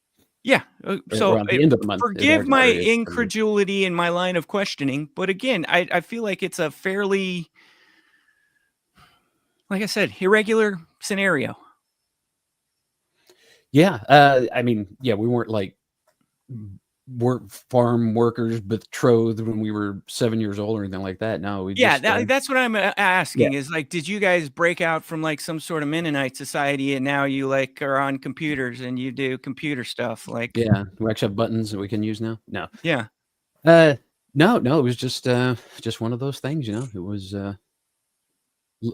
Yeah. Or So around the end of the month. forgive my Already is. incredulity in my line of questioning, but again, I feel like it's a fairly, like I said, irregular scenario. Yeah. I mean, yeah, we weren't like farm workers betrothed when we were 7 years old or anything like that. No, we Yeah, just, that's what I'm asking is like, did you guys break out from like some sort of Mennonite society and now you like are on computers and you do computer stuff? Like, yeah, we actually have buttons that we can use now. No. yeah. No, it was just one of those things, you know. It was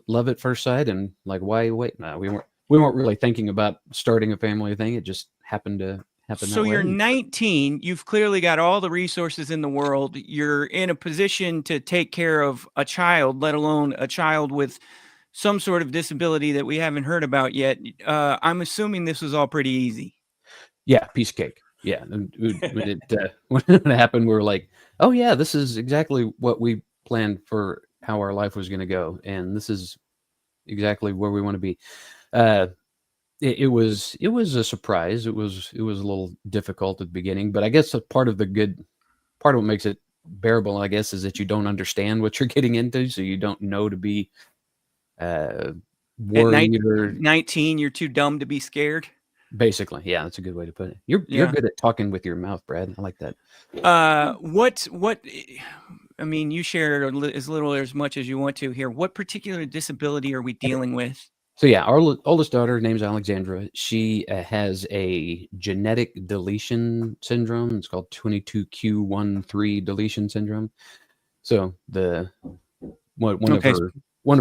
love at first sight, and like, why wait? No, we weren't really thinking about starting a family thing. It just happened to happen. So that you're way. 19. You've clearly got all the resources in the world. You're in a position to take care of a child, let alone a child with some sort of disability that we haven't heard about yet. I'm assuming this was all pretty easy. Yeah, piece of cake. Yeah, and when it happened, we were like, "Oh yeah, this is exactly what we planned for how our life was going to go, and this is exactly where we want to be." It was a surprise. It was a little difficult at the beginning, but I guess part of what makes it bearable, I guess, is that you don't understand what you're getting into, so you don't know to be worried or 19, you're too dumb to be scared. basically. Yeah, that's a good way to put it. You're good at talking with your mouth, Brad. I like that. What? I mean, you share as little or as much as you want to here. What particular disability are we dealing with? So yeah, our oldest daughter, her name's Alexandra. She has a genetic deletion syndrome. It's called 22q13 deletion syndrome. So one of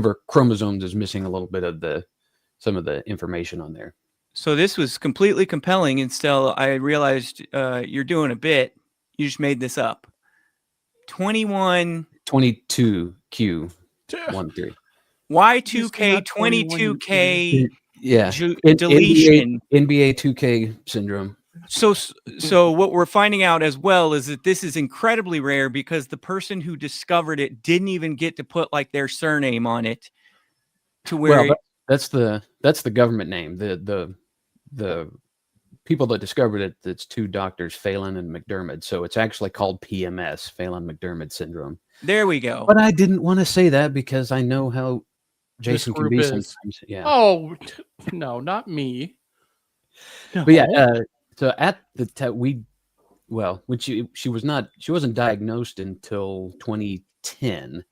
her chromosomes is missing a little bit of some of the information on there. So this was completely compelling until I realized you're doing a bit. You just made this up. 22q13. Y2K, 22K Yeah. deletion. NBA 2K syndrome. So what we're finding out as well is that this is incredibly rare because the person who discovered it didn't even get to put like their surname on it to where that's the government name. The people that discovered it, it's two doctors, Phelan and McDermott. So it's actually called PMS, Phelan-McDermott syndrome. there we go. But I didn't want to say that because I know how Jason can be sometimes. Yeah. Oh no, not me. No. But yeah, so at the when she wasn't diagnosed until 2010.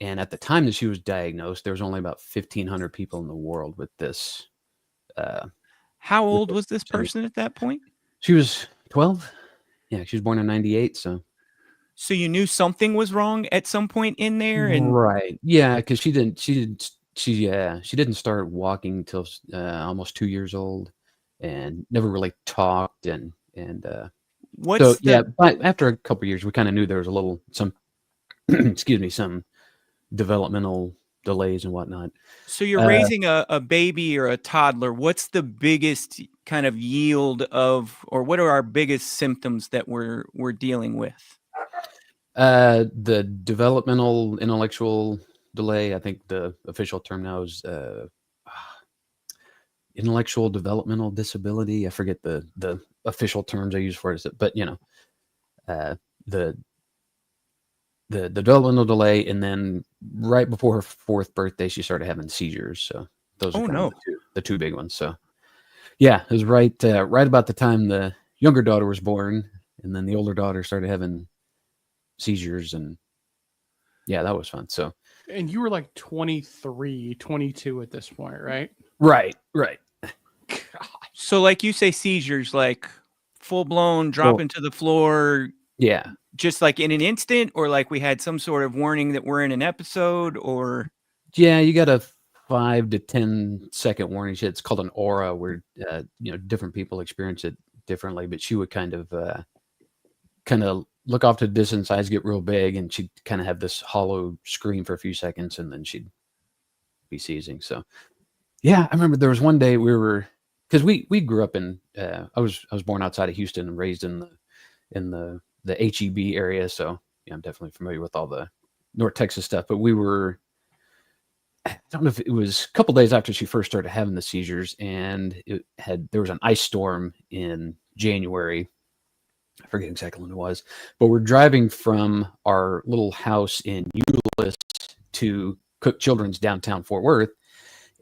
And at the time that she was diagnosed, there was only about 1,500 people in the world with this. How old was this person at that point? She was 12. Yeah, she was born in 98. So you knew something was wrong at some point in there, and right, yeah, because she didn't start walking till almost 2 years old, and never really talked, and but after a couple of years, we kind of knew there was some excuse me, some developmental delays and whatnot. So you're Uh, raising a baby or a toddler. What's the biggest kind of yield of, or what are our biggest symptoms that we're dealing with? The developmental intellectual delay. I think the official term now is intellectual developmental disability. I forget the official terms I use for it, but the developmental delay, and then right before her 4th birthday, she started having seizures. So those are Oh kind no. of the two big ones. So yeah, it was right about the time the younger daughter was born, and then the older daughter started having seizures, and yeah, that was fun. So And you were like 23, 22 at this point, right? right. So like you say, seizures, like full blown dropping to the floor, Yeah. just like in an instant, or like we had some sort of warning that we're in an episode, or Yeah, you got a 5 to 10 second warning. It's called an aura, where different people experience it differently. But she would kind of look off to the distance, eyes get real big, and she'd kind of have this hollow scream for a few seconds, and then she'd be seizing. So yeah, I remember there was one day because we grew up in I was born outside of Houston and raised in the HEB area, so yeah, I'm definitely familiar with all the North Texas stuff. But I don't know if it was a couple days after she first started having the seizures, and there was an ice storm in January. I forget exactly when it was, but we're driving from our little house in Euless to Cook Children's downtown Fort Worth.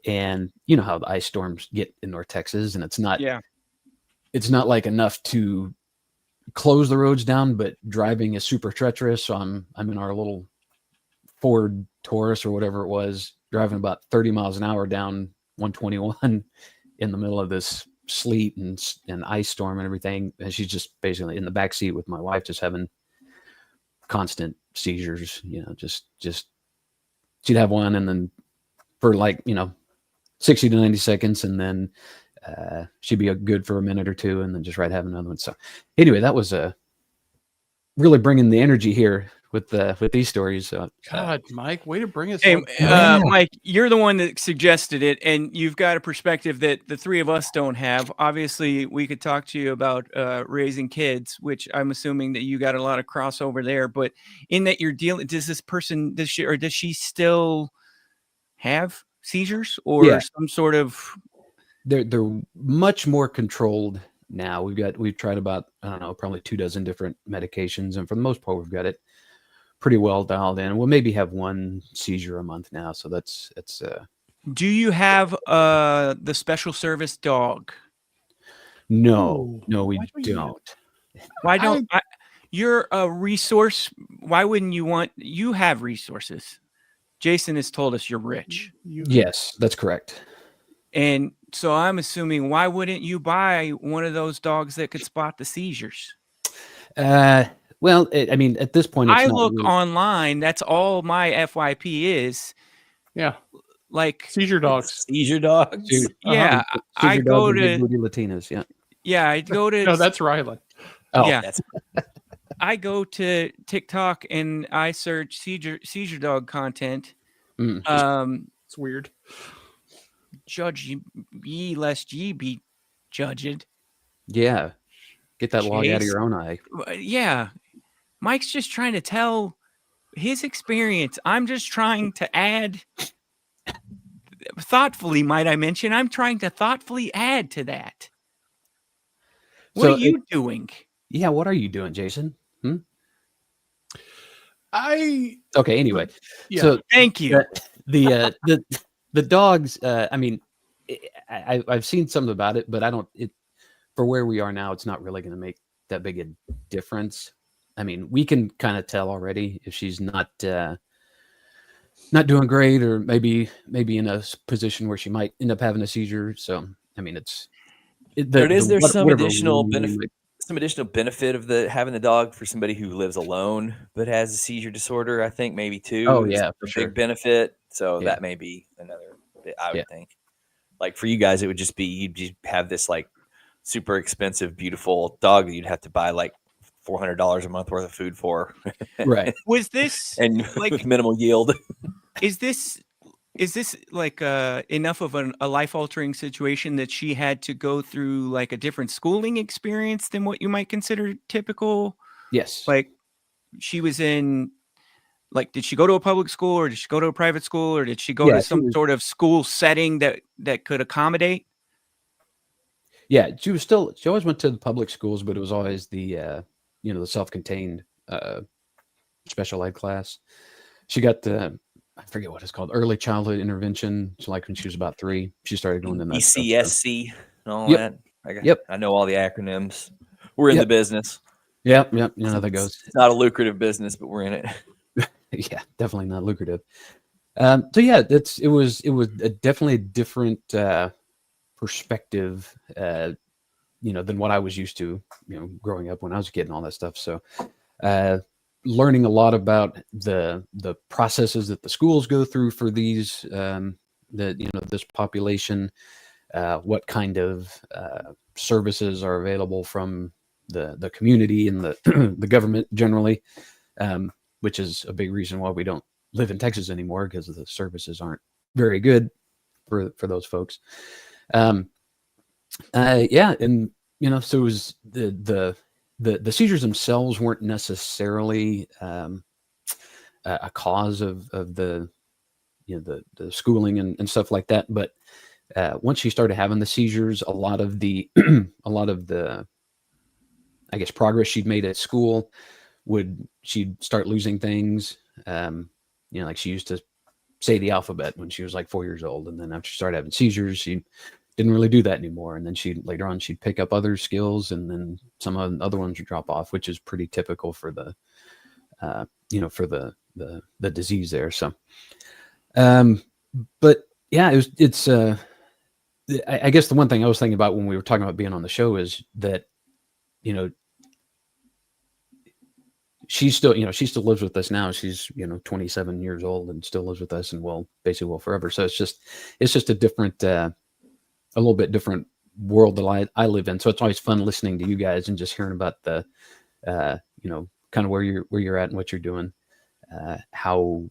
And you know how the ice storms get in North Texas, and it's not like enough to close the roads down, but driving is super treacherous. So I'm in our little Ford Taurus or whatever it was, driving about 30 miles an hour down 121 in the middle of this sleet and ice storm and everything. And she's just basically in the back seat with my wife, just having constant seizures. Just she'd have one, and then for 60 to 90 seconds, and then she'd be good for a minute or two, and then just have another one. So anyway, that was really bringing the energy here with these stories. So God, Mike, way to bring us. hey, Mike, you're the one that suggested it, and you've got a perspective that the three of us don't have. Obviously, we could talk to you about raising kids, which I'm assuming that you got a lot of crossover there. But in that you're dealing, does she still have seizures or some sort of? They're much more controlled now. We've tried about, I don't know, probably 24 different medications, and for the most part, we've got it pretty well dialed in. We'll maybe have one seizure a month now, so it's. Do you have the special service dog? No, we don't. Why don't you're a resource? Why wouldn't you want? You have resources. Jason has told us you're rich. Yes, that's correct. And so I'm assuming, why wouldn't you buy one of those dogs that could spot the seizures? Well, I mean, at this point, I look online. That's all my FYP is. Yeah. Like seizure dogs. Seizure dogs. Yeah. I go to Latinas. Yeah. Yeah. I go to. No, that's Riley. Oh, yeah. I go to TikTok and I search seizure dog content. It's weird. Judge ye lest ye be judged. Yeah. Get that log out of your own eye. Yeah. Mike's just trying to tell his experience. I'm just trying to add thoughtfully, might I mention, I'm trying to thoughtfully add to that. What are you doing? Yeah. What are you doing, Jason? Okay. Anyway. Yeah. So thank you. The dogs, I mean, I've seen something about it, but for where we are now, it's not really going to make that big a difference. I mean, we can kind of tell already if she's not doing great, or maybe in a position where she might end up having a seizure. So, I mean, there's some additional benefit. Some additional benefit of having the dog for somebody who lives alone but has a seizure disorder, I think maybe too. Oh yeah, for sure. Big benefit. So that may be another bit, I would think. Like for you guys, it would just be you'd just have this like super expensive, beautiful dog that you'd have to buy like $400 a month worth of food for. Right. Was this and like with minimal yield? Is this Is this like enough of a life altering situation that she had to go through like a different schooling experience than what you might consider typical? Yes. Like she was in, like, did she go to a public school or did she go to a private school or did she go Yeah, to she some was sort of school setting that could accommodate? yeah, she always went to the public schools, but it was always the the self-contained special ed class. She got the I forget what it's called, early childhood intervention. So like when she was about 3, she started going in that stuff. So. ECSC and all Yep. that. Yep. I know all the acronyms. We're in the Yep. business. Yep. Yep. You know how that goes. It's not a lucrative business, but we're in it. Yeah, definitely not lucrative. So yeah, it was definitely a different perspective, than what I was used to, growing up when I was a kid and all that stuff. So, learning a lot about the processes that the schools go through for these, this population, what kind of services are available from the community and the the government generally, which is a big reason why we don't live in Texas anymore, because the services aren't very good for those folks. Yeah, and so it was the seizures themselves weren't necessarily a cause of the the schooling and stuff like that, but once she started having the seizures, a lot of the I guess progress she'd made at school she'd start losing things. Like she used to say the alphabet when she was like 4 years old, and then after she started having seizures, she didn't really do that anymore. And then later on she'd pick up other skills, and then some of the other ones would drop off, which is pretty typical for the for the disease there. So, but yeah, I guess the one thing I was thinking about when we were talking about being on the show is that, she still lives with us now. She's, 27 years old and still lives with us and will forever. So it's just a different, a little bit different world that I live in. So it's always fun listening to you guys and just hearing about the, kind of where you're at and what you're doing, how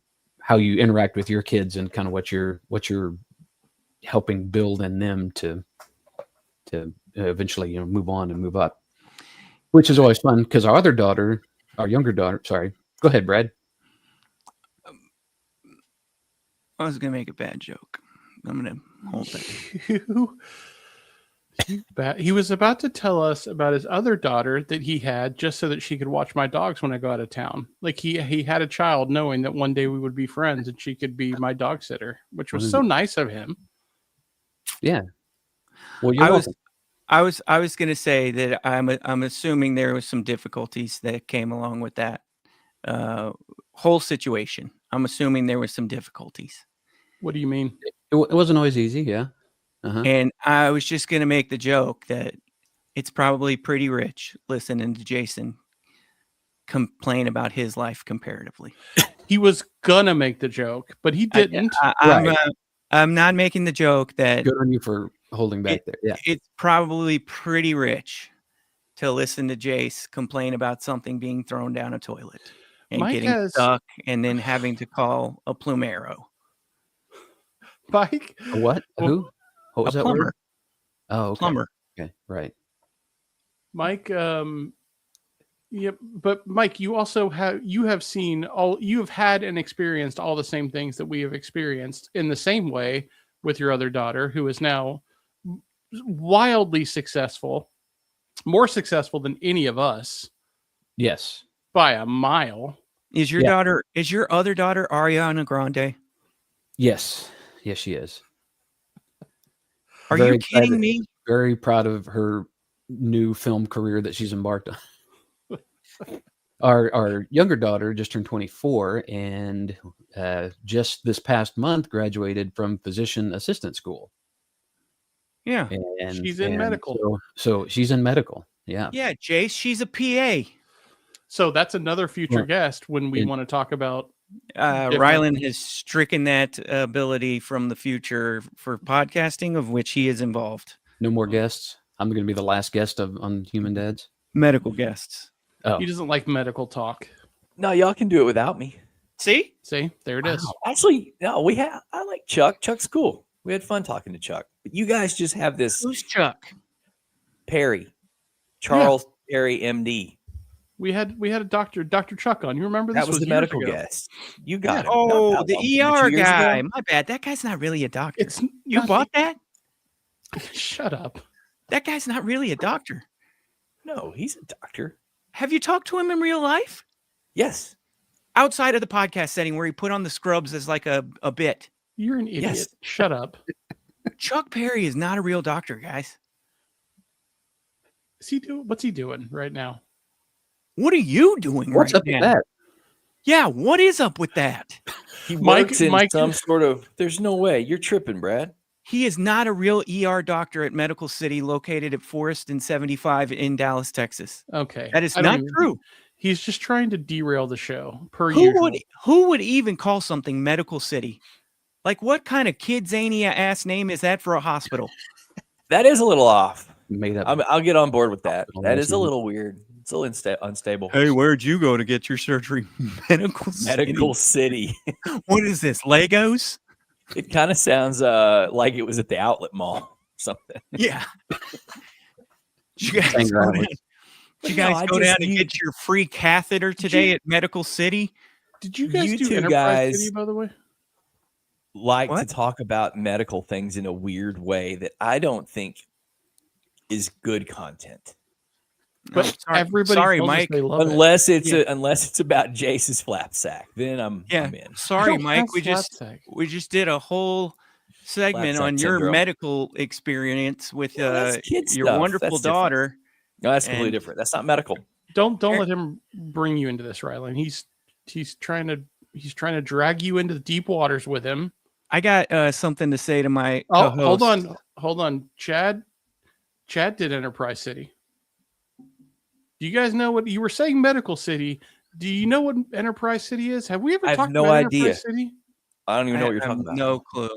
you interact with your kids and kind of what you're helping build in them to eventually, move on and move up, which is always fun because our younger daughter, sorry, go ahead, Brad. I was going to make a bad joke. I'm going to hold that. He was about to tell us about his other daughter that he had just so that she could watch my dogs when I go out of town. Like he had a child knowing that one day we would be friends and she could be my dog sitter, which was so nice of him. Yeah. Well, you're welcome. I was going to say that I'm assuming there was some difficulties that came along with that whole situation. I'm assuming there was some difficulties. What do you mean? It wasn't always easy. Yeah. Uh-huh. And I was just going to make the joke that it's probably pretty rich listening to Jason complain about his life comparatively. He was gonna make the joke, but he didn't. I'm not making the joke that. Good on you for holding back there. Yeah. It's probably pretty rich to listen to Jace complain about something being thrown down a toilet and getting stuck and then having to call a plumero. Mike? A what? Who? What was that plumber. word? Oh, okay. Plumber. Okay, right. Mike, yep, but Mike, you have had and experienced all the same things that we have experienced in the same way with your other daughter, who is now wildly successful, more successful than any of us. Yes. By a mile. Is your other daughter Ariana Grande? Yes. Yes, she is. Are you kidding me? Very proud of her new film career that she's embarked on. Our younger daughter just turned 24 and just this past month graduated from physician assistant school. Yeah. And she's in medical. So she's in medical. Yeah. Yeah, Jace, she's a PA. So that's another future guest when we want to talk about. Rylan has stricken that ability from the future for podcasting, of which he is involved. No more guests. I'm going to be the last guest on Human Dads. Medical guests. Oh. He doesn't like medical talk. No, y'all can do it without me. See, there it is. Wow. Actually, no, I like Chuck. Chuck's cool. We had fun talking to Chuck. But you guys just have this Who's Chuck? Perry, Charles Perry, MD. We had a Dr. Chuck on. You remember this? That was the years medical ago. guest. You got him. Oh, Not the that long, ER 2 years guy. ago. My bad. That guy's not really a doctor. It's You nothing- bought that? Shut up. That guy's not really a doctor. No, he's a doctor. Have you talked to him in real life? Yes. Outside of the podcast setting where he put on the scrubs as like a bit. You're an idiot. Yes. Shut up. Chuck Perry is not a real doctor, guys. What's he doing right now? What are you doing What's right up now? with that? Yeah, what is up with that? He Mike- works in Mike- some sort of. There's no way. You're tripping, Brad. He is not a real ER doctor at Medical City located at Forest and 75 in Dallas, Texas. Okay. That is I don't not even- true. He's just trying to derail the show per Who usual. would even call something Medical City? Like what kind of kid zany ass name is that for a hospital? That is a little off. Made up. I'll get on board with that. Hospital That is a name. little weird. It's a little unstable. Where'd you go to get your surgery? Medical Medical City. What is this? Legos? It kind of sounds like it was at the outlet mall or something. Yeah. Did you guys Thank go God. down, But did you guys no, I go just- down and you- get your free catheter today at Medical City? Did you guys You do two Enterprise guys- City, by the way? Like What? to talk about medical things in a weird way that I don't think is good content. But sorry, everybody sorry, tells us Mike. they love it. Unless it's Yeah. unless it's about Jace's flap sack, then I'm in. I Sorry, don't Mike. have We just slapsack. did a whole segment Slapsack on your syndrome. medical experience with Well, that's kid your stuff. wonderful That's different. daughter. No, that's completely And- different. That's not medical. Don't Eric- let him bring you into this, Rylan. He's trying to drag you into the deep waters with him. I got something to say to my Oh, co-host. hold on. Chad did Enterprise City. Do you guys know what you were saying? Medical City. Do you know what Enterprise City is? Have we ever I have talked no about idea. Enterprise City? I don't even know what you're I have talking about. No clue.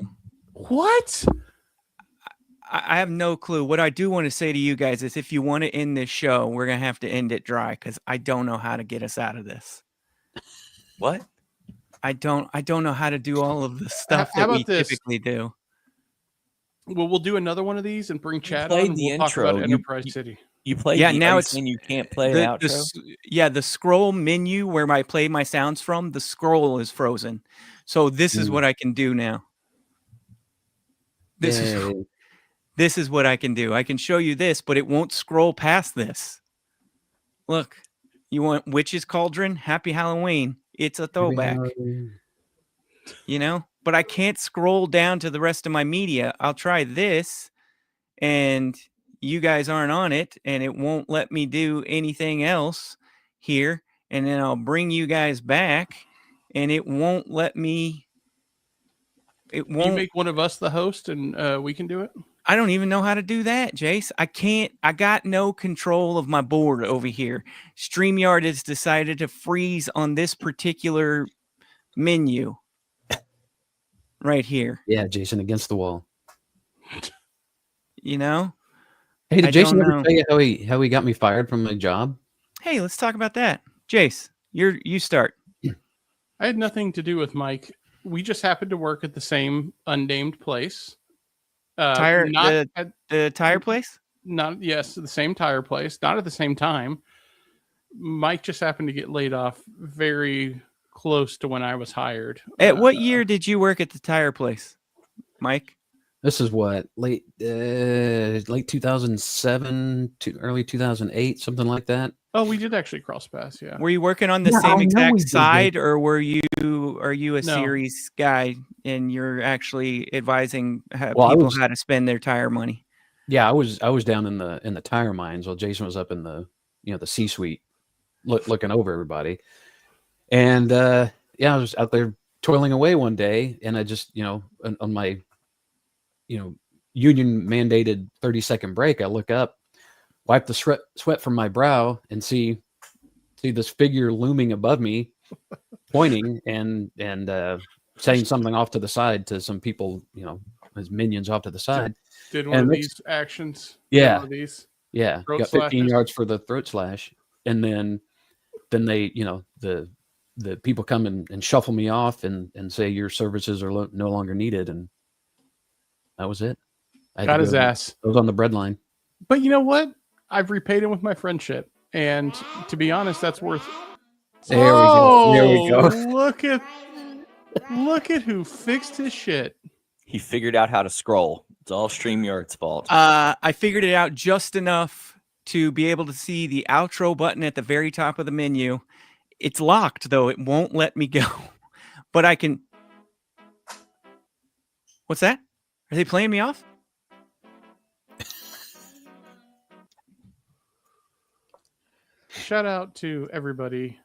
What? I have no clue. What I do want to say to you guys is if you want to end this show, we're going to have to end it dry because I don't know how to get us out of this. What? I don't know how to do all of the stuff how that we about this? typically do. Well, we'll do another one of these and bring Chad played on. And the we'll talk about intro. Enterprise City. You play? Yeah, the, now are you it's- saying you can't play an The, outro. the scroll menu where I play my sounds from, the scroll is frozen. So this is Mm. what I can do now. This is Yay. this is what I can do. I can show you this, but it won't scroll past this. Look, you want Witch's Cauldron? Happy Halloween. It's a throwback, you know? But I can't scroll down to the rest of my media. I'll try this, and you guys aren't on it, and it won't let me do anything else here. And then I'll bring you guys back, and it won't let me. It You won't. make one of us the host, and we can do it. I don't even know how to do that, Jace. I can't. I got no control of my board over here. StreamYard has decided to freeze on this particular menu right here. Yeah, Jason against the wall. You know? Hey, did I Jason don't ever know. tell you how he got me fired from my job? Hey, let's talk about that. Jace, you start. I had nothing to do with Mike. We just happened to work at the same unnamed place. Tire- not the- at The tire place? not yes, the same tire place, not at the same time. Mike just happened to get laid off very close to when I was hired. At what year did you work at the tire place, Mike? This is what late 2007 to early 2008, something like that. Oh, we did actually cross paths, yeah. Were you working on the Yeah, I same know exact we did, side, or are you a No. series guy and you're actually advising Well, I people was- how to spend their tire money? Yeah, I was down in the tire mines while Jason was up in the the C-suite looking over everybody. And yeah, I was out there toiling away one day, and I just on my union mandated 30-second break, I look up, wipe the sweat from my brow, and see this figure looming above me, pointing and saying something off to the side to some people, his minions off to the side. Did one and of it's- these actions. Yeah. One of these. Yeah, Throat got 15 slashes. yards for the throat slash, and then they, the the people come and shuffle me off and say your services are no longer needed, and that was it. Got his ass. I was on the breadline. But you know what? I've repaid him with my friendship, and to be honest, that's worth. There we go. There we go. Look at who fixed his shit. He figured out how to scroll. It's all StreamYard's fault. I figured it out just enough to be able to see the outro button at the very top of the menu. It's locked, though. It won't let me go. But I can... What's that? Are they playing me off? Shout out to everybody.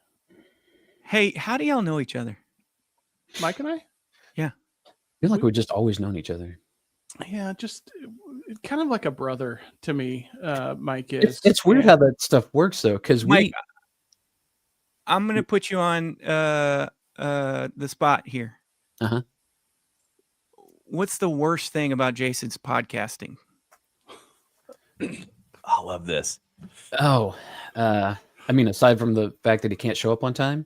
Hey, how do y'all know each other? Mike and I? I feel like we've just always known each other. Yeah, just kind of like a brother to me, Mike is. It's weird how that stuff works, though, because Mike, I'm going to put you on the spot here. Uh-huh. What's the worst thing about Jason's podcasting? I love this. Oh, I mean, aside from the fact that he can't show up on time.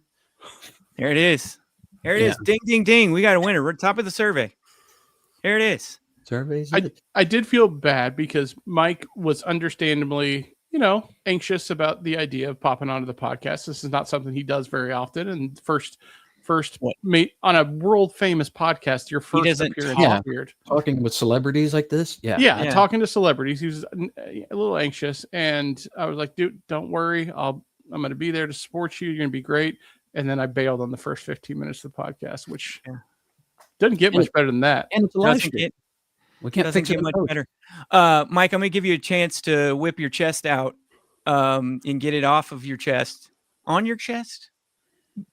There it is. There it is. Ding, ding, ding. We got a winner. We're top of the survey. There it is. Surveys. I did feel bad because Mike was understandably, anxious about the idea of popping onto the podcast. This is not something he does very often. And first mate on a world famous podcast, your first appearance is weird. Talking with celebrities like this. Yeah. Talking to celebrities. He was a little anxious, and I was like, dude, don't worry. I'm going to be there to support you. You're going to be great. And then I bailed on the first 15 minutes of the podcast, which doesn't get much better than that. And it's a live stream. We can't fix it much better. Mike, I'm going to give you a chance to whip your chest out and get it off of your chest. On your chest?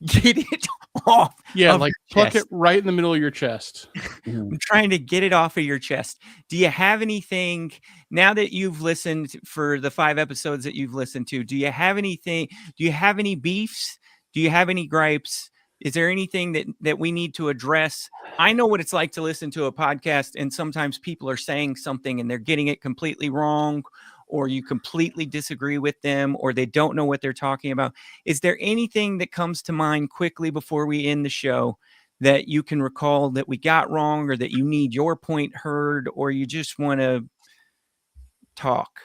Get it off. Yeah, like pluck it right in the middle of your chest. I'm trying to get it off of your chest. Do you have anything, now that you've listened for the 5 episodes that you've listened to, do you have anything? Do you have any beefs? Do you have any gripes? Is there anything that we need to address? I know what it's like to listen to a podcast, and sometimes people are saying something and they're getting it completely wrong, or you completely disagree with them, or they don't know what they're talking about. Is there anything that comes to mind quickly before we end the show that you can recall that we got wrong, or that you need your point heard, or you just want to talk?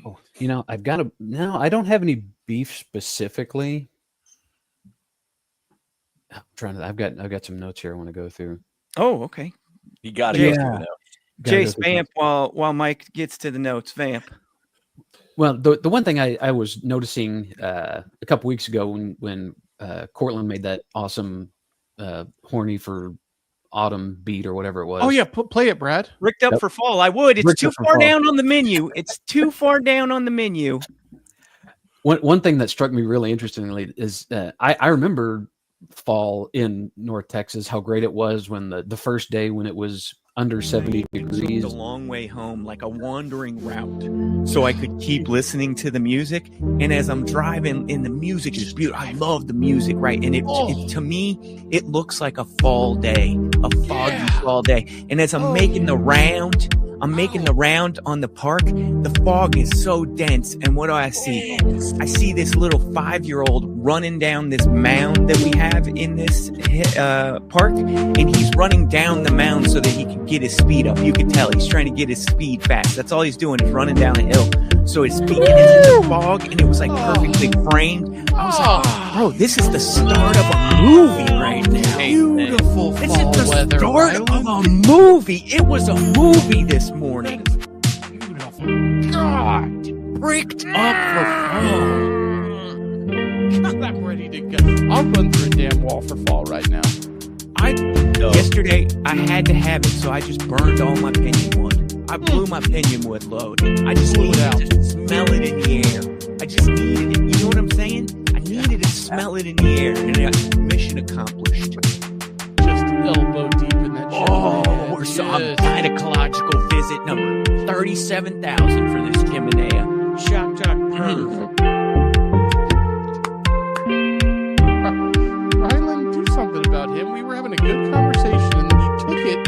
Oh, I don't have any beef specifically. I've got some notes here I want to go through. Oh, okay. You got to go through the notes. Jace, vamp while Mike gets to the notes. Vamp. Well, the one thing I was noticing a couple weeks ago when Cortland made that awesome horny for autumn beat or whatever it was. Oh yeah, play it, Brad. Ricked up for fall. I would. It's too far down on the menu. It's too far down on the menu. One thing that struck me really interestingly is I remember fall in North Texas, how great it was when the first day when it was under 70 degrees. A long way home, like a wandering route, so I could keep listening to the music. And as I'm driving, and the music is beautiful. I love the music, right? And it to me, it looks like a fall day, a foggy fall day. And as I'm making the round on the park, the fog is so dense. And what do I see? I see this little 5-year-old running down this mound that we have in this park. And he's running down the mound so that he can get his speed up. You can tell he's trying to get his speed fast. That's all he's doing, is running down a hill. So his speed is in the fog, and it was like perfectly framed. I was like, bro, this is the start of a movie right now. Beautiful This fall is the weather. start of a movie. It was a movie this morning. Beautiful. God, bricked up for fall. God, I'm ready to go. I'll run through a damn wall for fall right now. Yesterday, I had to have it, so I just burned all my pinion wood. I blew my pinion wood load. I just needed to smell it in the air. I just needed it. You know what I'm saying? I needed to smell it in the air, and mission accomplished. Just elbow deep in that shit. We're on gynecological visit number 37,000 for this Chimenea. Shock jock. Ryland, do something about him. We were having a good conversation, and then you took it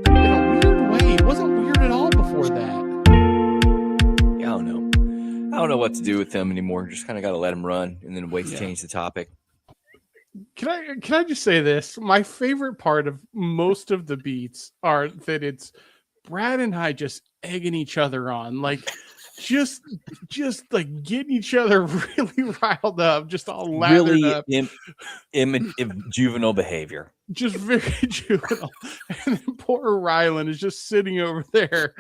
in a weird way. It wasn't weird at all before that. Yeah, I don't know. I don't know what to do with him anymore. Just kind of got to let him run and then wait to Yeah. change the topic. Can I just say this? My favorite part of most of the beats are that it's Brad and I just egging each other on, like just like getting each other really riled up, just all lathered Really up, juvenile behavior. just very juvenile. And then poor Rylan is just sitting over there.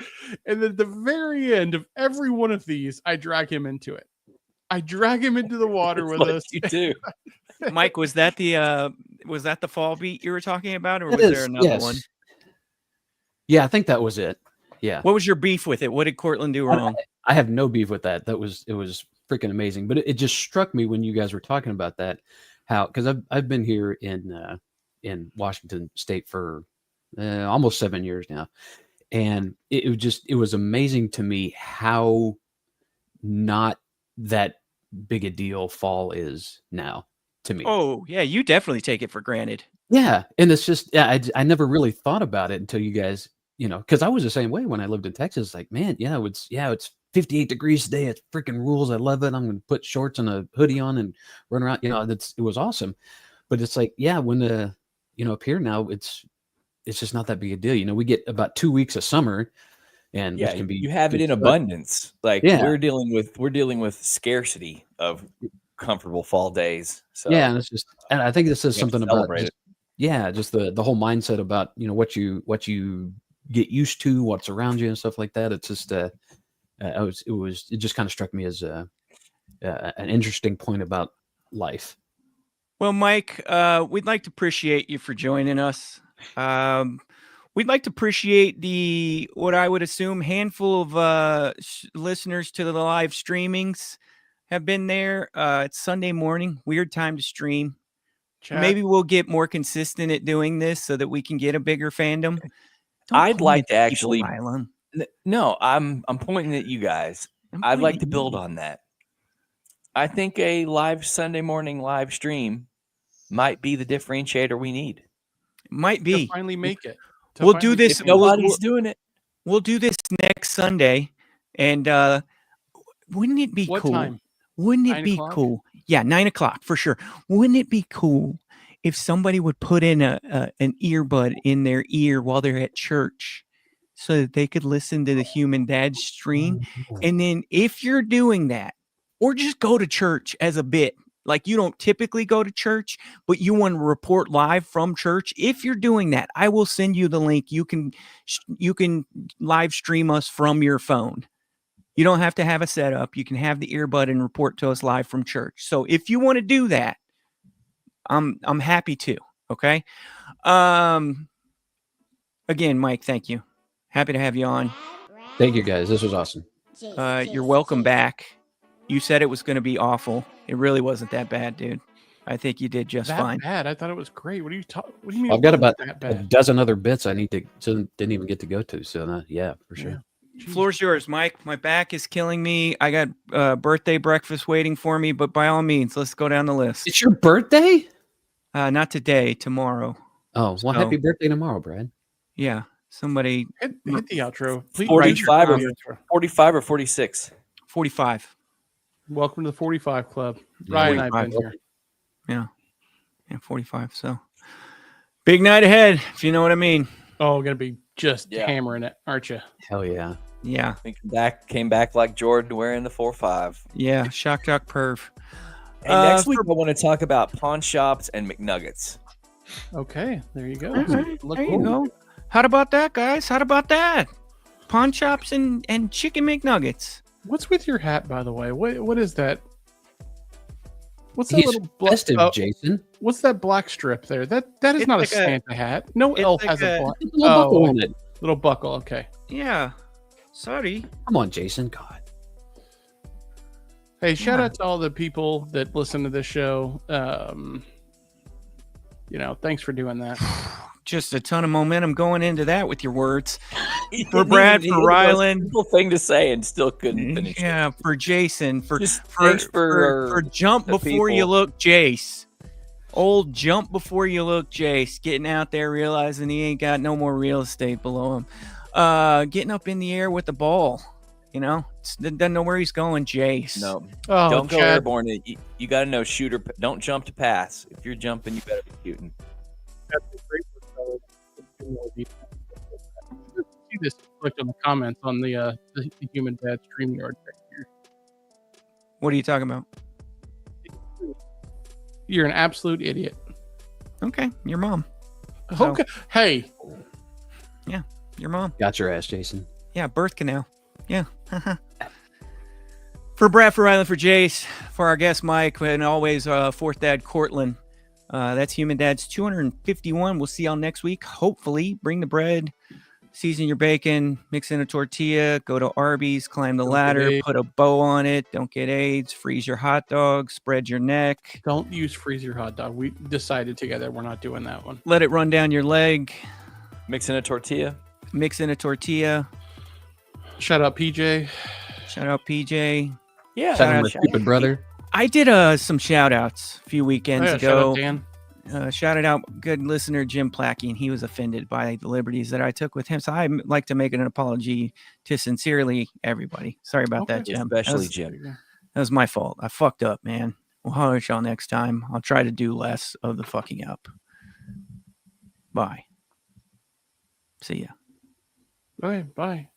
And at the very end of every one of these, I drag him into it. I drag him into the water with us. You do. Mike, was that the fall beat you were talking about, or It was is, there another yes. one? Yeah, I think that was it. Yeah. What was your beef with it? What did Cortland do wrong? I have no beef with that. It was freaking amazing. But it just struck me when you guys were talking about that, how, because I've been here in Washington State for almost 7 years now, and it was amazing to me how not that big a deal fall is now to me. Oh yeah, you definitely take it for granted. Yeah, and it's just I never really thought about it until you guys, because I was the same way when I lived in Texas. Like, man, it's 58 degrees today. It's freaking rules. I love it. I'm gonna put shorts and a hoodie on and run around. It was awesome. But it's like, yeah, when up here now, it's just not that big a deal. We get about 2 weeks of summer, and Yeah, which can be you have it good in stuff. abundance. Like Yeah. we're dealing with scarcity of comfortable fall days. So Yeah, and it's just, and I think this is you have to something about celebrate just the whole mindset about what you get used to, what's around you, and stuff like that. It's just it just kind of struck me as an interesting point about life. Well, Mike, we'd like to appreciate you for joining us. We'd like to appreciate what I would assume handful of listeners to the live streamings have been there. It's Sunday morning, weird time to stream. Chat. Maybe we'll get more consistent at doing this so that we can get a bigger fandom. Don't I'd point like at to people, actually- Rylan. No, I'm pointing at you guys. I'm I'd like pointing to at build you. on that. I think a live Sunday morning live stream might be the differentiator we need. Might to be. finally make it. To We'll do finally this- get If it. nobody's doing it, We'll do this next Sunday, and wouldn't it be What cool? time? Wouldn't it 9 be o'clock? cool? Yeah, 9:00 for sure. Wouldn't it be cool if somebody would put in an earbud in their ear while they're at church, so that they could listen to the Human Dad stream? And then if you're doing that, or just go to church as a bit, like you don't typically go to church, but you want to report live from church. If you're doing that, I will send you the link. You can live stream us from your phone. You don't have to have a setup. You can have the earbud and report to us live from church. So if you want to do that, I'm happy to. Okay. Again, Mike, thank you. Happy to have you on. Thank you guys. This was awesome. You're welcome back. You said it was going to be awful. It really wasn't that bad, dude. I think you did just That fine. bad? I thought it was great. What do you mean? I've got it wasn't about that a bad? dozen other bits I need to, so didn't even get to go to. So yeah, for sure. Jeez. Floor's yours, Mike. My back is killing me. I got birthday breakfast waiting for me, but by all means, let's go down the list. It's your birthday? Not today, tomorrow. Oh, well, So- happy birthday tomorrow, Brad. Yeah, somebody Hit the outro. Please 45 write or- your outro. 45 or 46. 45. Welcome to the 45 Club. Yeah, Ryan and I've 45. been here. Yeah, 45. So big night ahead, if you know what I mean. Oh, gonna be just Yeah. hammering it, aren't you? Hell yeah. Yeah, We came back like Jordan wearing the 4-5. yeah. Shock Doc Perv. Hey, next week I want to talk about pawn shops and McNuggets. Okay, there you go. All right, Look there you cool. go. How about that, guys? How about that? Pawn shops and chicken McNuggets. What's with your hat, by the way? What is that? What's that He's little black? festive, Jason. What's that black strip there? That is It's not like a a- Santa hat. No it's elf like has a a- black Put the little buckle on it. little buckle. Okay. Yeah. Sorry. Come on, Jason. God. Hey, shout Yeah. out to all the people that listen to this show. Thanks for doing that. Just a ton of momentum going into that with your words. He For didn't Brad, even- for he had the most Rylan. simple thing to say and still couldn't finish it. Yeah, for Jason, for Just for, thanks for jump the before you people. look, Jace. Old jump before you look, Jace. Getting out there, realizing he ain't got no more real estate below him. Getting up in the air with the ball. Doesn't know where he's going, Jace. No, Oh, don't go Chad, airborne. You got to know shoot or don't jump to pass. If you're jumping, you better be shooting. that's a great one, fellas. See this clicked on the comments on the Human Dad StreamYard right here. What are you talking about? You're an absolute idiot. Okay, your mom. So- Okay. Hey, Your mom. Got your ass, Jason. Yeah, birth canal. Yeah. For Bradford Island, for Jace, for our guest Mike, and always fourth dad Cortland. That's Human Dad's 251. We'll see y'all next week. Hopefully, bring the bread, season your bacon, mix in a tortilla, go to Arby's, climb the Don't get ladder, AIDS. put a bow on it. Don't get AIDS. Freeze your hot dog. Spread your neck. don't use freeze your hot dog. We decided together we're not doing that one. Let it run down your leg. Mix in a tortilla. Mix in a tortilla. Shout out PJ. Shout out PJ. Yeah, Shout out my out- stupid brother. I did some shout outs a few weekends Oh, yeah, shout ago. out Dan. Shouted out good listener Jim Plackey, and he was offended by the liberties that I took with him. So I'd like to make an apology to sincerely everybody. Sorry about that, Okay. Jim. especially that Jim. was my fault. I fucked up, man. We'll holler at y'all next time. I'll try to do less of the fucking up. Bye. See ya. Okay, bye.